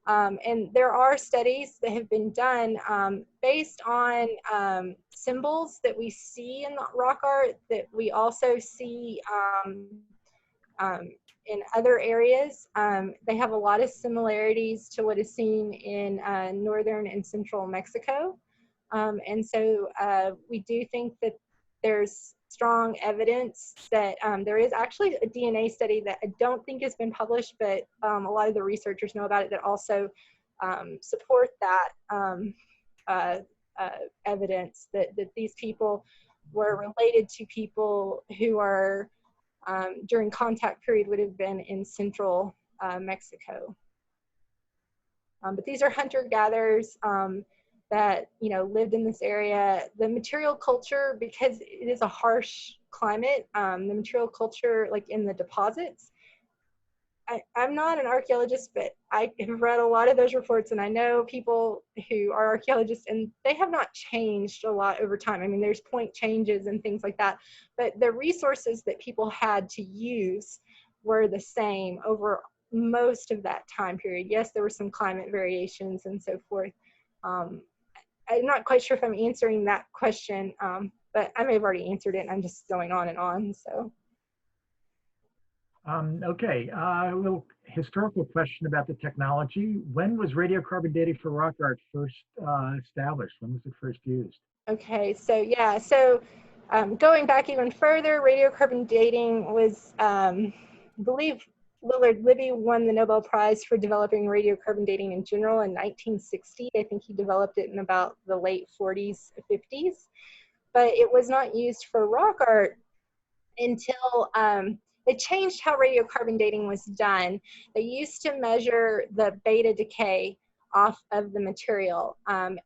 And there are studies that have been done based on symbols that we see in the rock art that we also see in other areas. They have a lot of similarities to what is seen in northern and central Mexico. And so we do think that there's strong evidence that there is actually a DNA study that I don't think has been published, but a lot of the researchers know about it that also support that evidence that these people were related to people who are during contact period would have been in central Mexico. But these are hunter-gatherers that lived in this area. The material culture, because it is a harsh climate, the material culture, like in the deposits. I'm not an archaeologist, but I have read a lot of those reports, and I know people who are archaeologists, and they have not changed a lot over time. I mean, there's point changes and things like that, but the resources that people had to use were the same over most of that time period. Yes, there were some climate variations and so forth. I'm not quite sure if I'm answering that question, but I may have already answered it and I'm just going on and on, so. Okay, a little historical question about the technology. When was radiocarbon dating for rock art first established? When was it first used? Okay, so yeah, so going back even further, radiocarbon dating was, I believe Willard Libby won the Nobel Prize for developing radiocarbon dating in general in 1960. I think he developed it in about the late 40s, 50s, but it was not used for rock art until they changed how radiocarbon dating was done. They used to measure the beta decay off of the material. And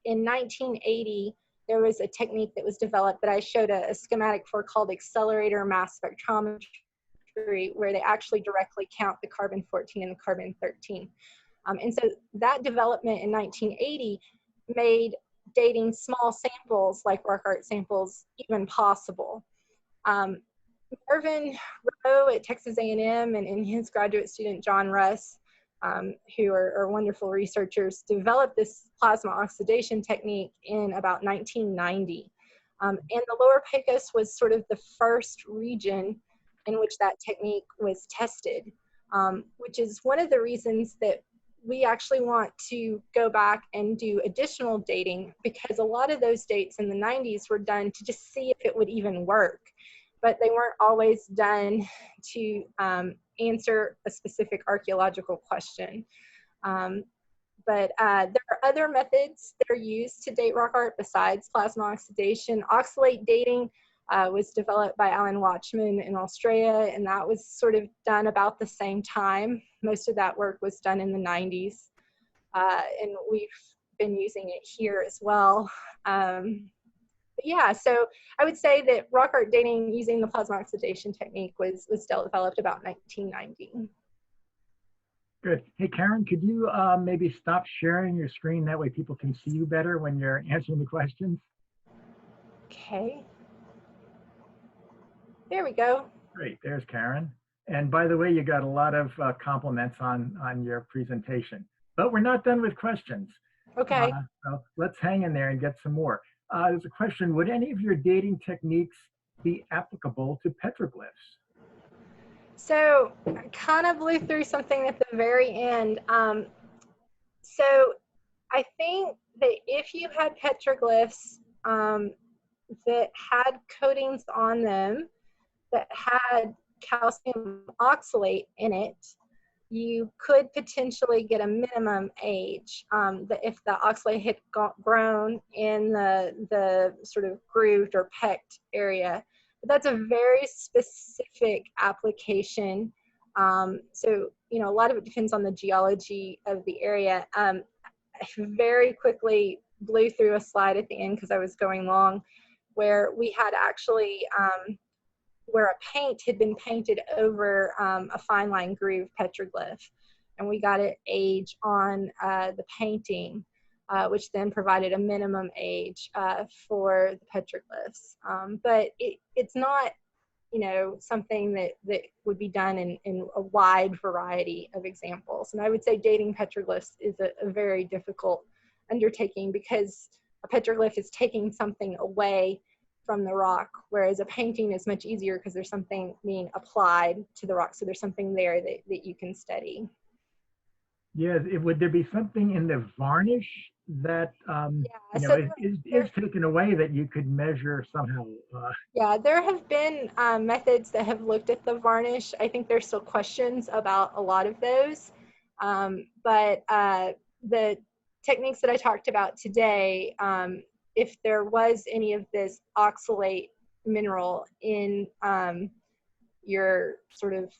in 1980, there was a technique that was developed that I showed a schematic for called accelerator mass spectrometry, where they actually directly count the carbon-14 and the carbon-13. And so that development in 1980 made dating small samples like rock art samples even possible. Marvin Rowe at Texas A&M and his graduate student John Russ, who are wonderful researchers, developed this plasma oxidation technique in about 1990. And the Lower Pecos was sort of the first region in which that technique was tested, which is one of the reasons that we actually want to go back and do additional dating, because a lot of those dates in the 90s were done to just see if it would even work, but they weren't always done to answer a specific archaeological question. But there are other methods that are used to date rock art besides plasma oxidation. Oxalate dating was developed by Alan Watchman in Australia, and that was sort of done about the same time. Most of that work was done in the 90s, and we've been using it here as well. Yeah, so I would say that rock art dating using the plasma oxidation technique was developed about 1990. Good. Hey, Karen, could you maybe stop sharing your screen? That way people can see you better when you're answering the questions. Okay. There we go. Great, there's Karen. And by the way, you got a lot of compliments on your presentation. But we're not done with questions. Okay. So let's hang in there and get some more. There's a question, would any of your dating techniques be applicable to petroglyphs? So I kind of blew through something at the very end. So I think that if you had petroglyphs that had coatings on them that had calcium oxalate in it, you could potentially get a minimum age that if the oxalate had grown in the sort of grooved or pecked area. But that's a very specific application. So, you know, a lot of it depends on the geology of the area. I very quickly blew through a slide at the end because I was going long, where we had actually where a paint had been painted over a fine line groove petroglyph, and we got an age on the painting, which then provided a minimum age for the petroglyphs. But it's not, you know, something that would be done in a wide variety of examples. And I would say dating petroglyphs is a very difficult undertaking because a petroglyph is taking something away from the rock, whereas a painting is much easier because there's something being applied to the rock. So there's something there that you can study. Yeah, would there be something in the varnish that you know, is taken away that you could measure somehow? Yeah, there have been methods that have looked at the varnish. I think there's still questions about a lot of those. But the techniques that I talked about today, if there was any of this oxalate mineral in your sort of,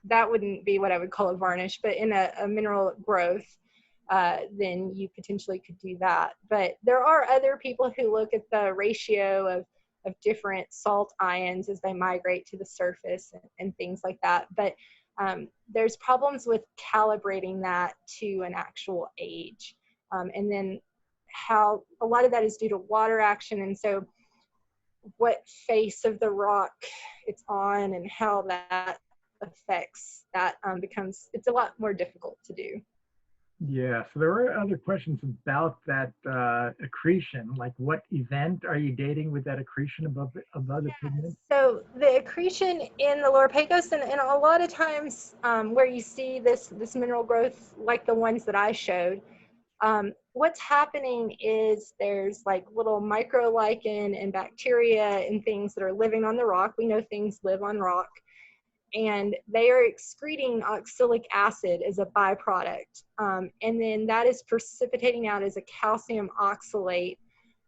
that wouldn't be what I would call a varnish, but in a mineral growth, then you potentially could do that. But there are other people who look at the ratio of different salt ions as they migrate to the surface and things like that. But there's problems with calibrating that to an actual age. And then how a lot of that is due to water action. And so what face of the rock it's on and how that affects that becomes, it's a lot more difficult to do. Yeah, so there are other questions about that accretion, like what event are you dating with that accretion above the pigment? So the accretion in the lower Pecos, and a lot of times where you see this mineral growth, like the ones that I showed, what's happening is there's like little microlichen and bacteria and things that are living on the rock. We know things live on rock. And they are excreting oxalic acid as a byproduct. And then that is precipitating out as a calcium oxalate.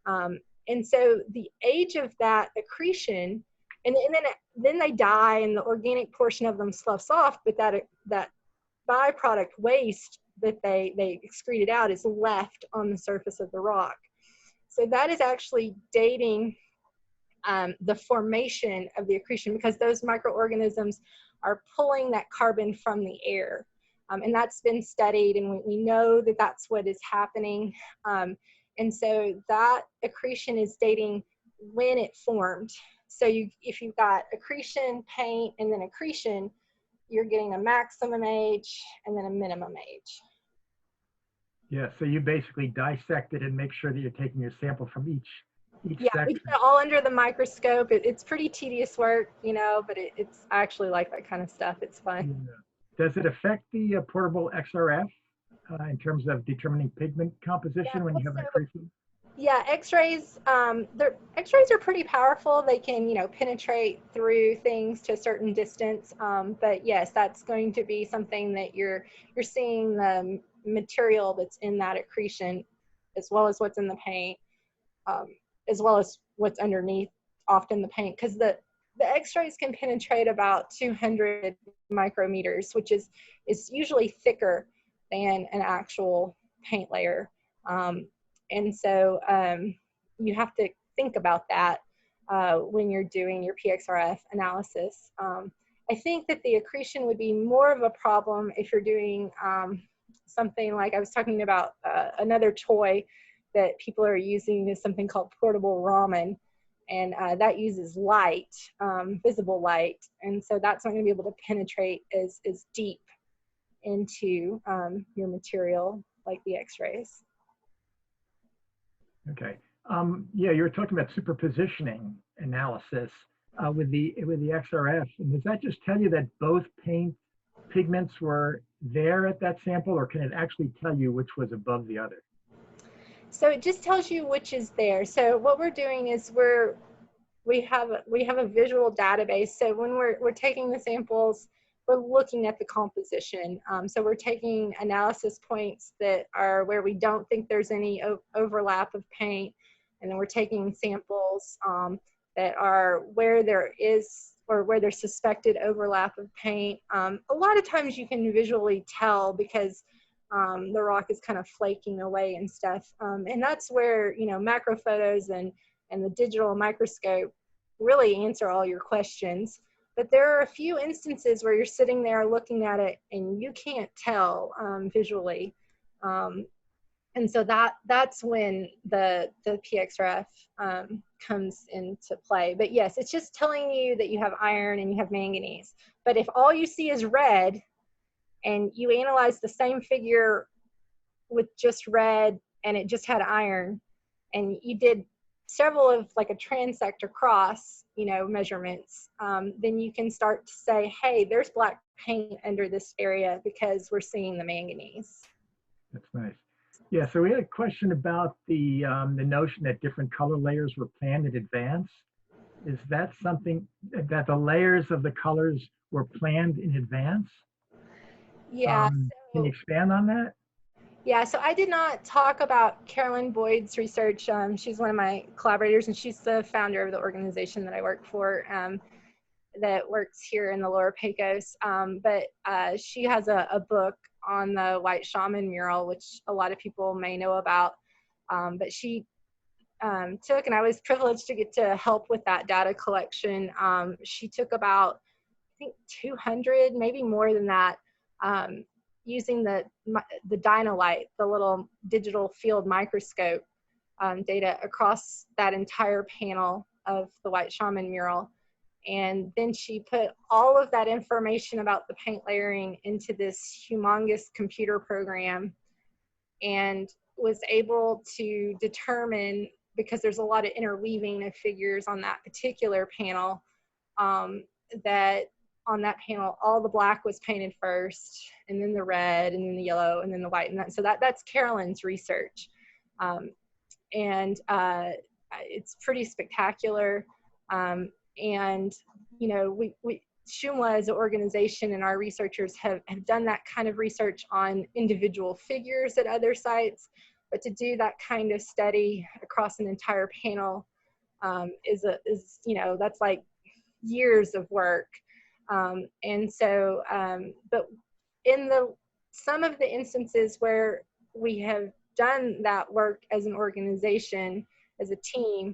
And so the age of that accretion, and then they die and the organic portion of them sloughs off, but that byproduct waste that they excreted out is left on the surface of the rock. So that is actually dating the formation of the accretion, because those microorganisms are pulling that carbon from the air. And that's been studied, and we know that that's what is happening. And so that accretion is dating when it formed. So if you've got accretion, paint, and then accretion, you're getting a maximum age and then a minimum age. Yeah, so you basically dissect it and make sure that you're taking your sample from each yeah, section. we do it all under the microscope. It's pretty tedious work, you know, but it's I actually like that kind of stuff. It's fun. Yeah. Does it affect the portable XRF in terms of determining pigment composition when you have an accretion? Yeah, X-rays. X-rays are pretty powerful. They can, you know, penetrate through things to a certain distance. But yes, that's going to be something that you're seeing the material that's in that accretion, as well as what's in the paint. As well as what's underneath, often the paint, because the X-rays can penetrate about 200 micrometers, which is usually thicker than an actual paint layer. And so you have to think about that when you're doing your PXRF analysis. I think that the accretion would be more of a problem if you're doing something like I was talking about another toy that people are using is something called portable ramen. And that uses light, visible light. And so that's not going to be able to penetrate as deep into your material like the X-rays. Okay. Yeah, you were talking about superpositioning analysis with the XRF. And does that just tell you that both paint pigments were there at that sample, or can it actually tell you which was above the other? So it just tells you which is there. So what we're doing is we have a visual database. So when we're taking the samples, we're looking at the composition. So we're taking analysis points that are where we don't think there's any overlap of paint, and then we're taking samples that are where there is or where there's suspected overlap of paint. A lot of times you can visually tell because the rock is kind of flaking away and stuff. And that's where, you know, macro photos and the digital microscope really answer all your questions. But there are a few instances where you're sitting there looking at it and you can't tell visually. And so that's when the PXRF comes into play. But yes, it's just telling you that you have iron and you have manganese. But if all you see is red and you analyze the same figure with just red and it just had iron, and you did several of like a transect or cross, you know, measurements, then you can start to say, hey, there's black paint under this area because we're seeing the manganese. That's nice. Yeah, so we had a question about the notion that different color layers were planned in advance. Is that something that the layers of the colors were planned in advance? Yeah. Can you expand on that? Yeah, so I did not talk about Carolyn Boyd's research. She's one of my collaborators, and she's the founder of the organization that I work for that works here in the Lower Pecos. But she has a book on the White Shaman mural, which a lot of people may know about. But she took, and I was privileged to get to help with that data collection. She took about, I think, 200, maybe more than that, using the Dynalite, the little digital field microscope data across that entire panel of the White Shaman mural. And then she put all of that information about the paint layering into this humongous computer program and was able to determine, because there's a lot of interweaving of figures on that particular panel, that on that panel, all the black was painted first, and then the red, and then the yellow, and then the white. And so that's Carolyn's research. And it's pretty spectacular. And, you know, Shumla as an organization and our researchers have done that kind of research on individual figures at other sites, but to do that kind of study across an entire panel is, you know, that's like years of work. And so, but in some of the instances where we have done that work as an organization, as a team,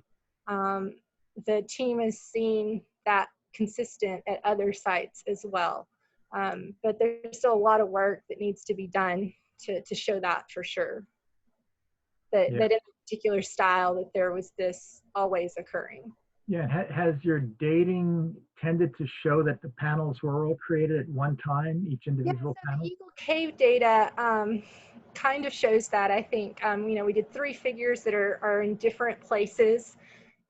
the team has seen that consistent at other sites as well. But there's still a lot of work that needs to be done to show that for sure. That in a particular style that there was this always occurring. Yeah, has your dating tended to show that the panels were all created at one time, each individual panel? The Eagle Cave data kind of shows that, I think. You know, we did 3 figures that are in different places,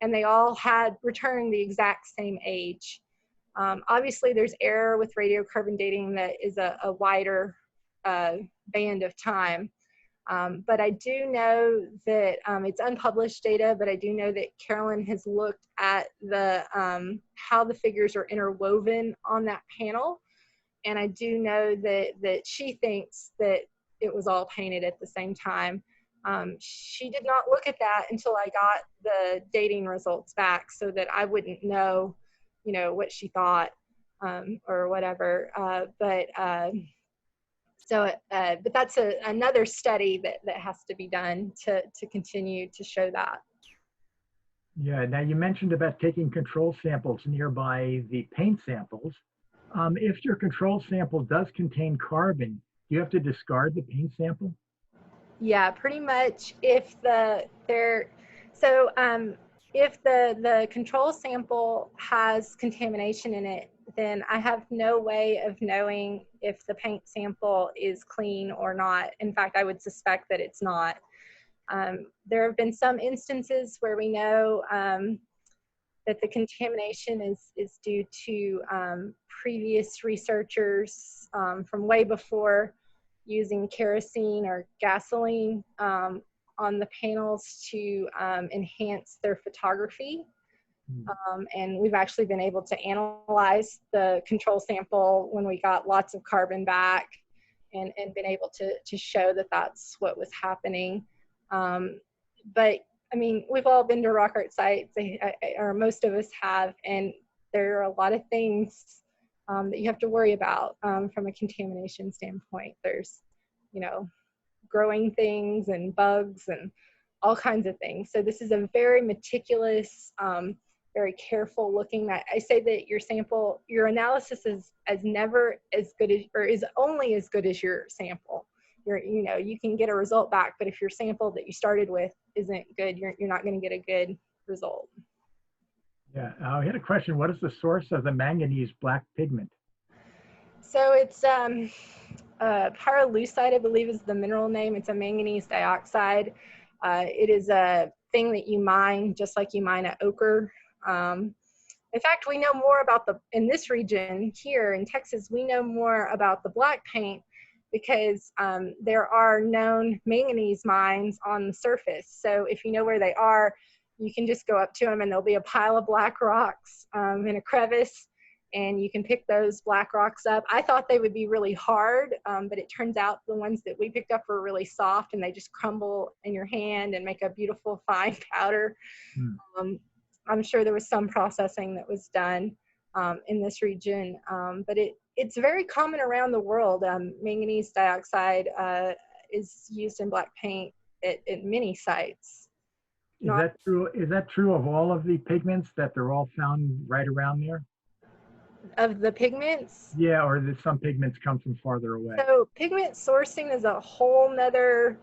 and they all had returned the exact same age. Obviously, there's error with radiocarbon dating that is a wider band of time. But I do know that it's unpublished data, but I do know that Carolyn has looked at the how the figures are interwoven on that panel. And I do know that she thinks that it was all painted at the same time. She did not look at that until I got the dating results back, so that I wouldn't know, you know, what she thought or whatever. But that's another study that has to be done to continue to show that. Yeah, now you mentioned about taking control samples nearby the paint samples. If your control sample does contain carbon, do you have to discard the paint sample? Yeah, pretty much. If If the control sample has contamination in it, then I have no way of knowing if the paint sample is clean or not. In fact, I would suspect that it's not. There have been some instances where we know that the contamination is due to previous researchers from way before using kerosene or gasoline on the panels to enhance their photography. And we've actually been able to analyze the control sample when we got lots of carbon back and been able to show that that's what was happening. But I mean, we've all been to rock art sites, or most of us have, and there are a lot of things that you have to worry about from a contamination standpoint. There's, you know, growing things and bugs and all kinds of things. So this is a very meticulous, very careful looking at. I say that your sample, your analysis is never as good as, or is only as good as your sample. You know, you can get a result back, but if your sample that you started with isn't good, you're not going to get a good result. Yeah, I had a question. What is the source of the manganese black pigment? So it's pyrolusite, I believe is the mineral name. It's a manganese dioxide. It is a thing that you mine just like you mine an ochre. In fact, we know more about in this region here in Texas, we know more about the black paint because there are known manganese mines on the surface. So if you know where they are, you can just go up to them and there'll be a pile of black rocks in a crevice, and you can pick those black rocks up. I thought they would be really hard, but it turns out the ones that we picked up were really soft and they just crumble in your hand and make a beautiful fine powder. I'm sure there was some processing that was done in this region, but it's very common around the world. Manganese dioxide is used in black paint at many sites. Is that true? Is that true of all of the pigments, that they're all found right around there? Of the pigments? Yeah, or that some pigments come from farther away? So pigment sourcing is a whole nother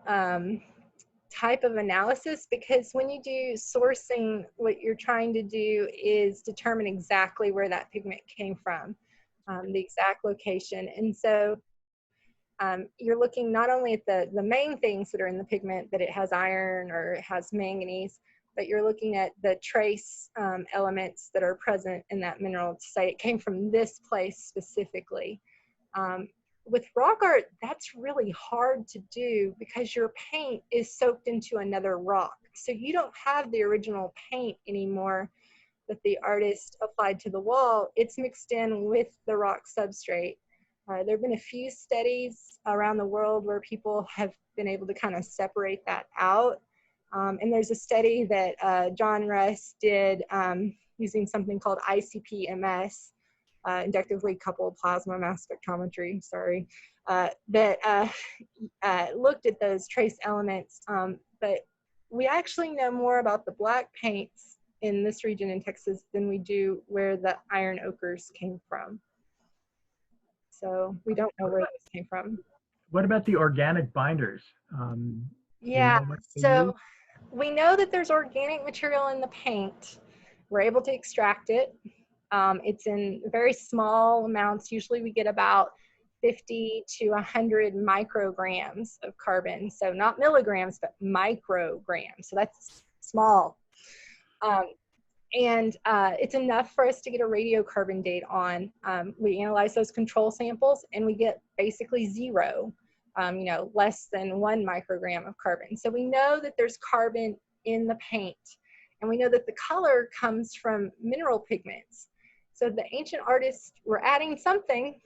type of analysis, because when you do sourcing, what you're trying to do is determine exactly where that pigment came from, the exact location. And so you're looking not only at the main things that are in the pigment, that it has iron or it has manganese, but you're looking at the trace elements that are present in that mineral to say it came from this place specifically. With rock art, that's really hard to do because your paint is soaked into another rock. So you don't have the original paint anymore that the artist applied to the wall. It's mixed in with the rock substrate. There have been a few studies around the world where people have been able to kind of separate that out. And there's a study that John Russ did using something called ICP-MS, inductively coupled plasma mass spectrometry, sorry, that looked at those trace elements. But we actually know more about the black paints in this region in Texas than we do where the iron ochres came from. So we don't know where those came from. What about the organic binders? Yeah, you know so we know that there's organic material in the paint. We're able to extract it. It's in very small amounts. Usually we get about 50 to 100 micrograms of carbon. So not milligrams, but micrograms. So that's small. And it's enough for us to get a radiocarbon date on. We analyze those control samples and we get basically zero, you know, less than 1 microgram of carbon. So we know that there's carbon in the paint, and we know that the color comes from mineral pigments. So the ancient artists were adding something.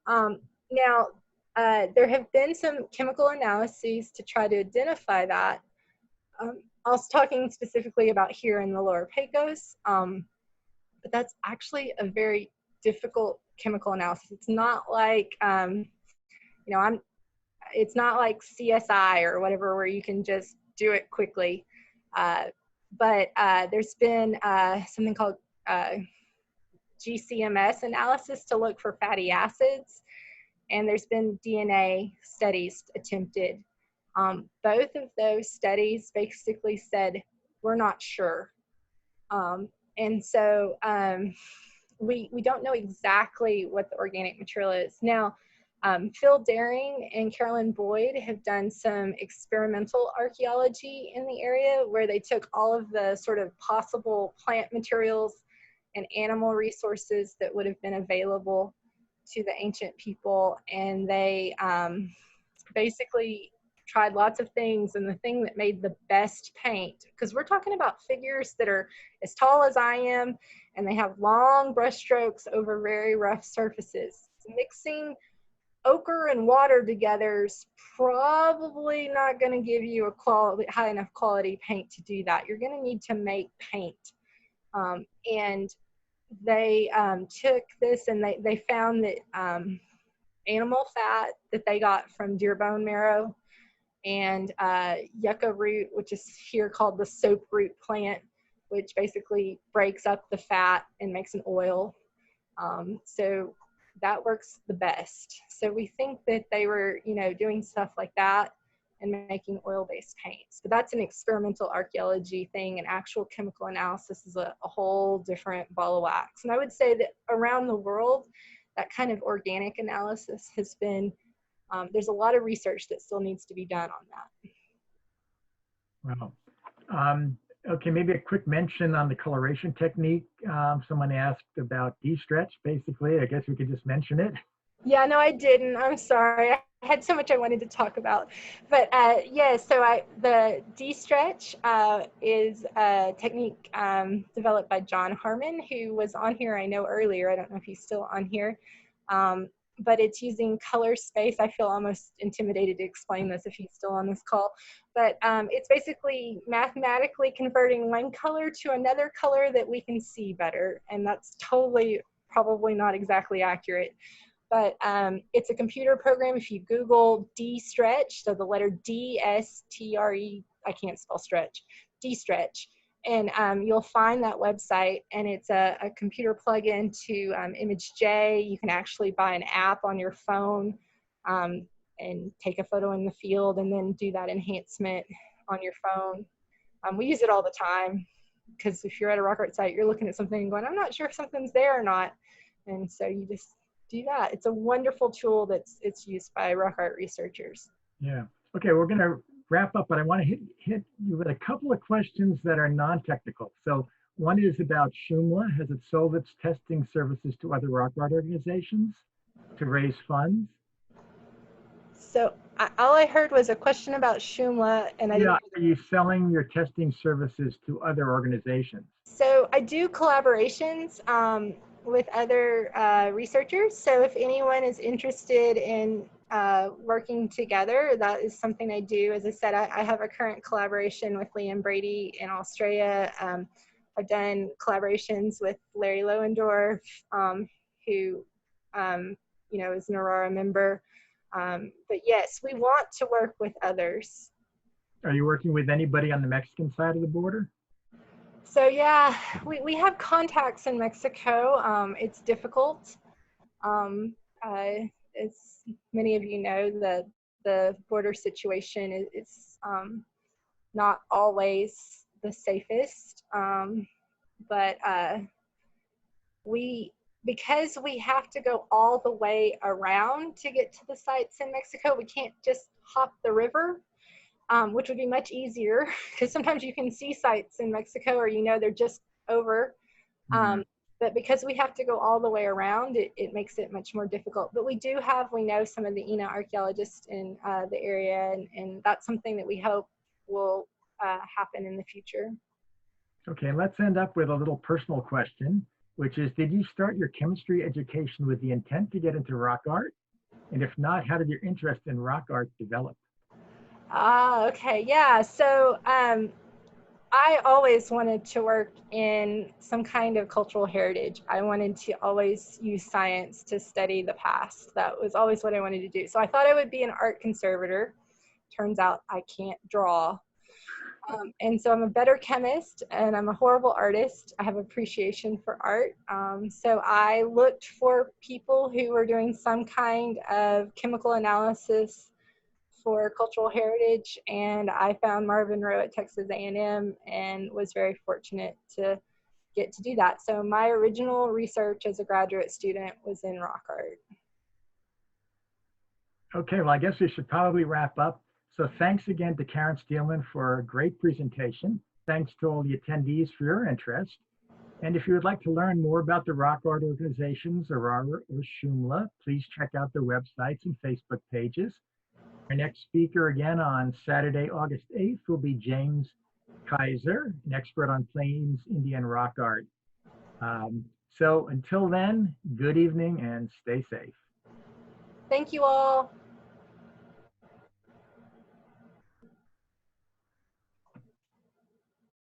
Now, there have been some chemical analyses to try to identify that. I was talking specifically about here in the lower Pecos, but that's actually a very difficult chemical analysis. It's not like, you know, it's not like CSI or whatever where you can just do it quickly. But there's been something called GCMS analysis to look for fatty acids, and there's been DNA studies attempted. Both of those studies basically said we're not sure. And so we don't know exactly what the organic material is. Now, Phil Daring and Carolyn Boyd have done some experimental archaeology in the area where they took all of the sort of possible plant materials and animal resources that would have been available to the ancient people, and they basically tried lots of things, and the thing that made the best paint, because we're talking about figures that are as tall as I am, and they have long brush strokes over very rough surfaces. Mixing ochre and water together is probably not going to give you a high enough quality paint to do that. You're going to need to make paint. And they took this, and they found that animal fat that they got from deer bone marrow, and yucca root, which is here called the soap root plant, which basically breaks up the fat and makes an oil. So that works the best. So we think that they were, you know, doing stuff like that and making oil-based paints. But that's an experimental archaeology thing, and actual chemical analysis is a whole different ball of wax. And I would say that around the world, that kind of organic analysis has been, there's a lot of research that still needs to be done on that. Wow. Okay, maybe a quick mention on the coloration technique. Someone asked about de-stretch, basically. I guess we could just mention it. Yeah, no, I didn't. I'm sorry. I had so much I wanted to talk about. But yeah, so the de-stretch is a technique developed by John Harmon, who was on here, I know, earlier. I don't know if he's still on here. But it's using color space. I feel almost intimidated to explain this if he's still on this call. But it's basically mathematically converting one color to another color that we can see better. And that's totally probably not exactly accurate. But it's a computer program. If you Google de-stretch, so the letter D-S-T-R-E, I can't spell stretch, de-stretch, and you'll find that website, and it's a computer plugin to ImageJ. You can actually buy an app on your phone and take a photo in the field and then do that enhancement on your phone. We use it all the time, because if you're at a rock art site, you're looking at something and going, I'm not sure if something's there or not. And so you just do that. It's a wonderful tool it's used by rock art researchers. Yeah. Okay, we're going to wrap up, but I want to hit you with a couple of questions that are non-technical. So one is about Shumla. Has it sold its testing services to other rock art organizations to raise funds? So all I heard was a question about Shumla, and I didn't. Are you selling your testing services to other organizations? So I do collaborations with other researchers. So if anyone is interested in working together, that is something I do. As I said, I have a current collaboration with Liam Brady in Australia. I've done collaborations with Larry Lohendorf, who you know, is an ARARA member. But yes, we want to work with others. Are you working with anybody on the Mexican side of the border? So yeah, we have contacts in Mexico. It's difficult. As many of you know, the border situation is not always the safest. But because we have to go all the way around to get to the sites in Mexico, we can't just hop the river. Which would be much easier, because sometimes you can see sites in Mexico, or you know they're just over. But because we have to go all the way around, it makes it much more difficult. But we know some of the ENA archaeologists in the area, and that's something that we hope will happen in the future. Okay, let's end up with a little personal question, which is, did you start your chemistry education with the intent to get into rock art? And if not, how did your interest in rock art develop? Okay, yeah. So I always wanted to work in some kind of cultural heritage. I wanted to always use science to study the past. That was always what I wanted to do. So I thought I would be an art conservator. Turns out I can't draw. And so I'm a better chemist, and I'm a horrible artist. I have appreciation for art. So I looked for people who were doing some kind of chemical analysis for cultural heritage, and I found Marvin Rowe at Texas A&M and was very fortunate to get to do that. So my original research as a graduate student was in rock art. Okay, well, I guess we should probably wrap up. So thanks again to Karen Steelman for a great presentation. Thanks to all the attendees for your interest. And if you would like to learn more about the rock art organizations, ARARA or Shumla, please check out their websites and Facebook pages. Our next speaker again on Saturday, August 8th will be James Kaiser, an expert on Plains Indian rock art. So until then, good evening and stay safe. Thank you all.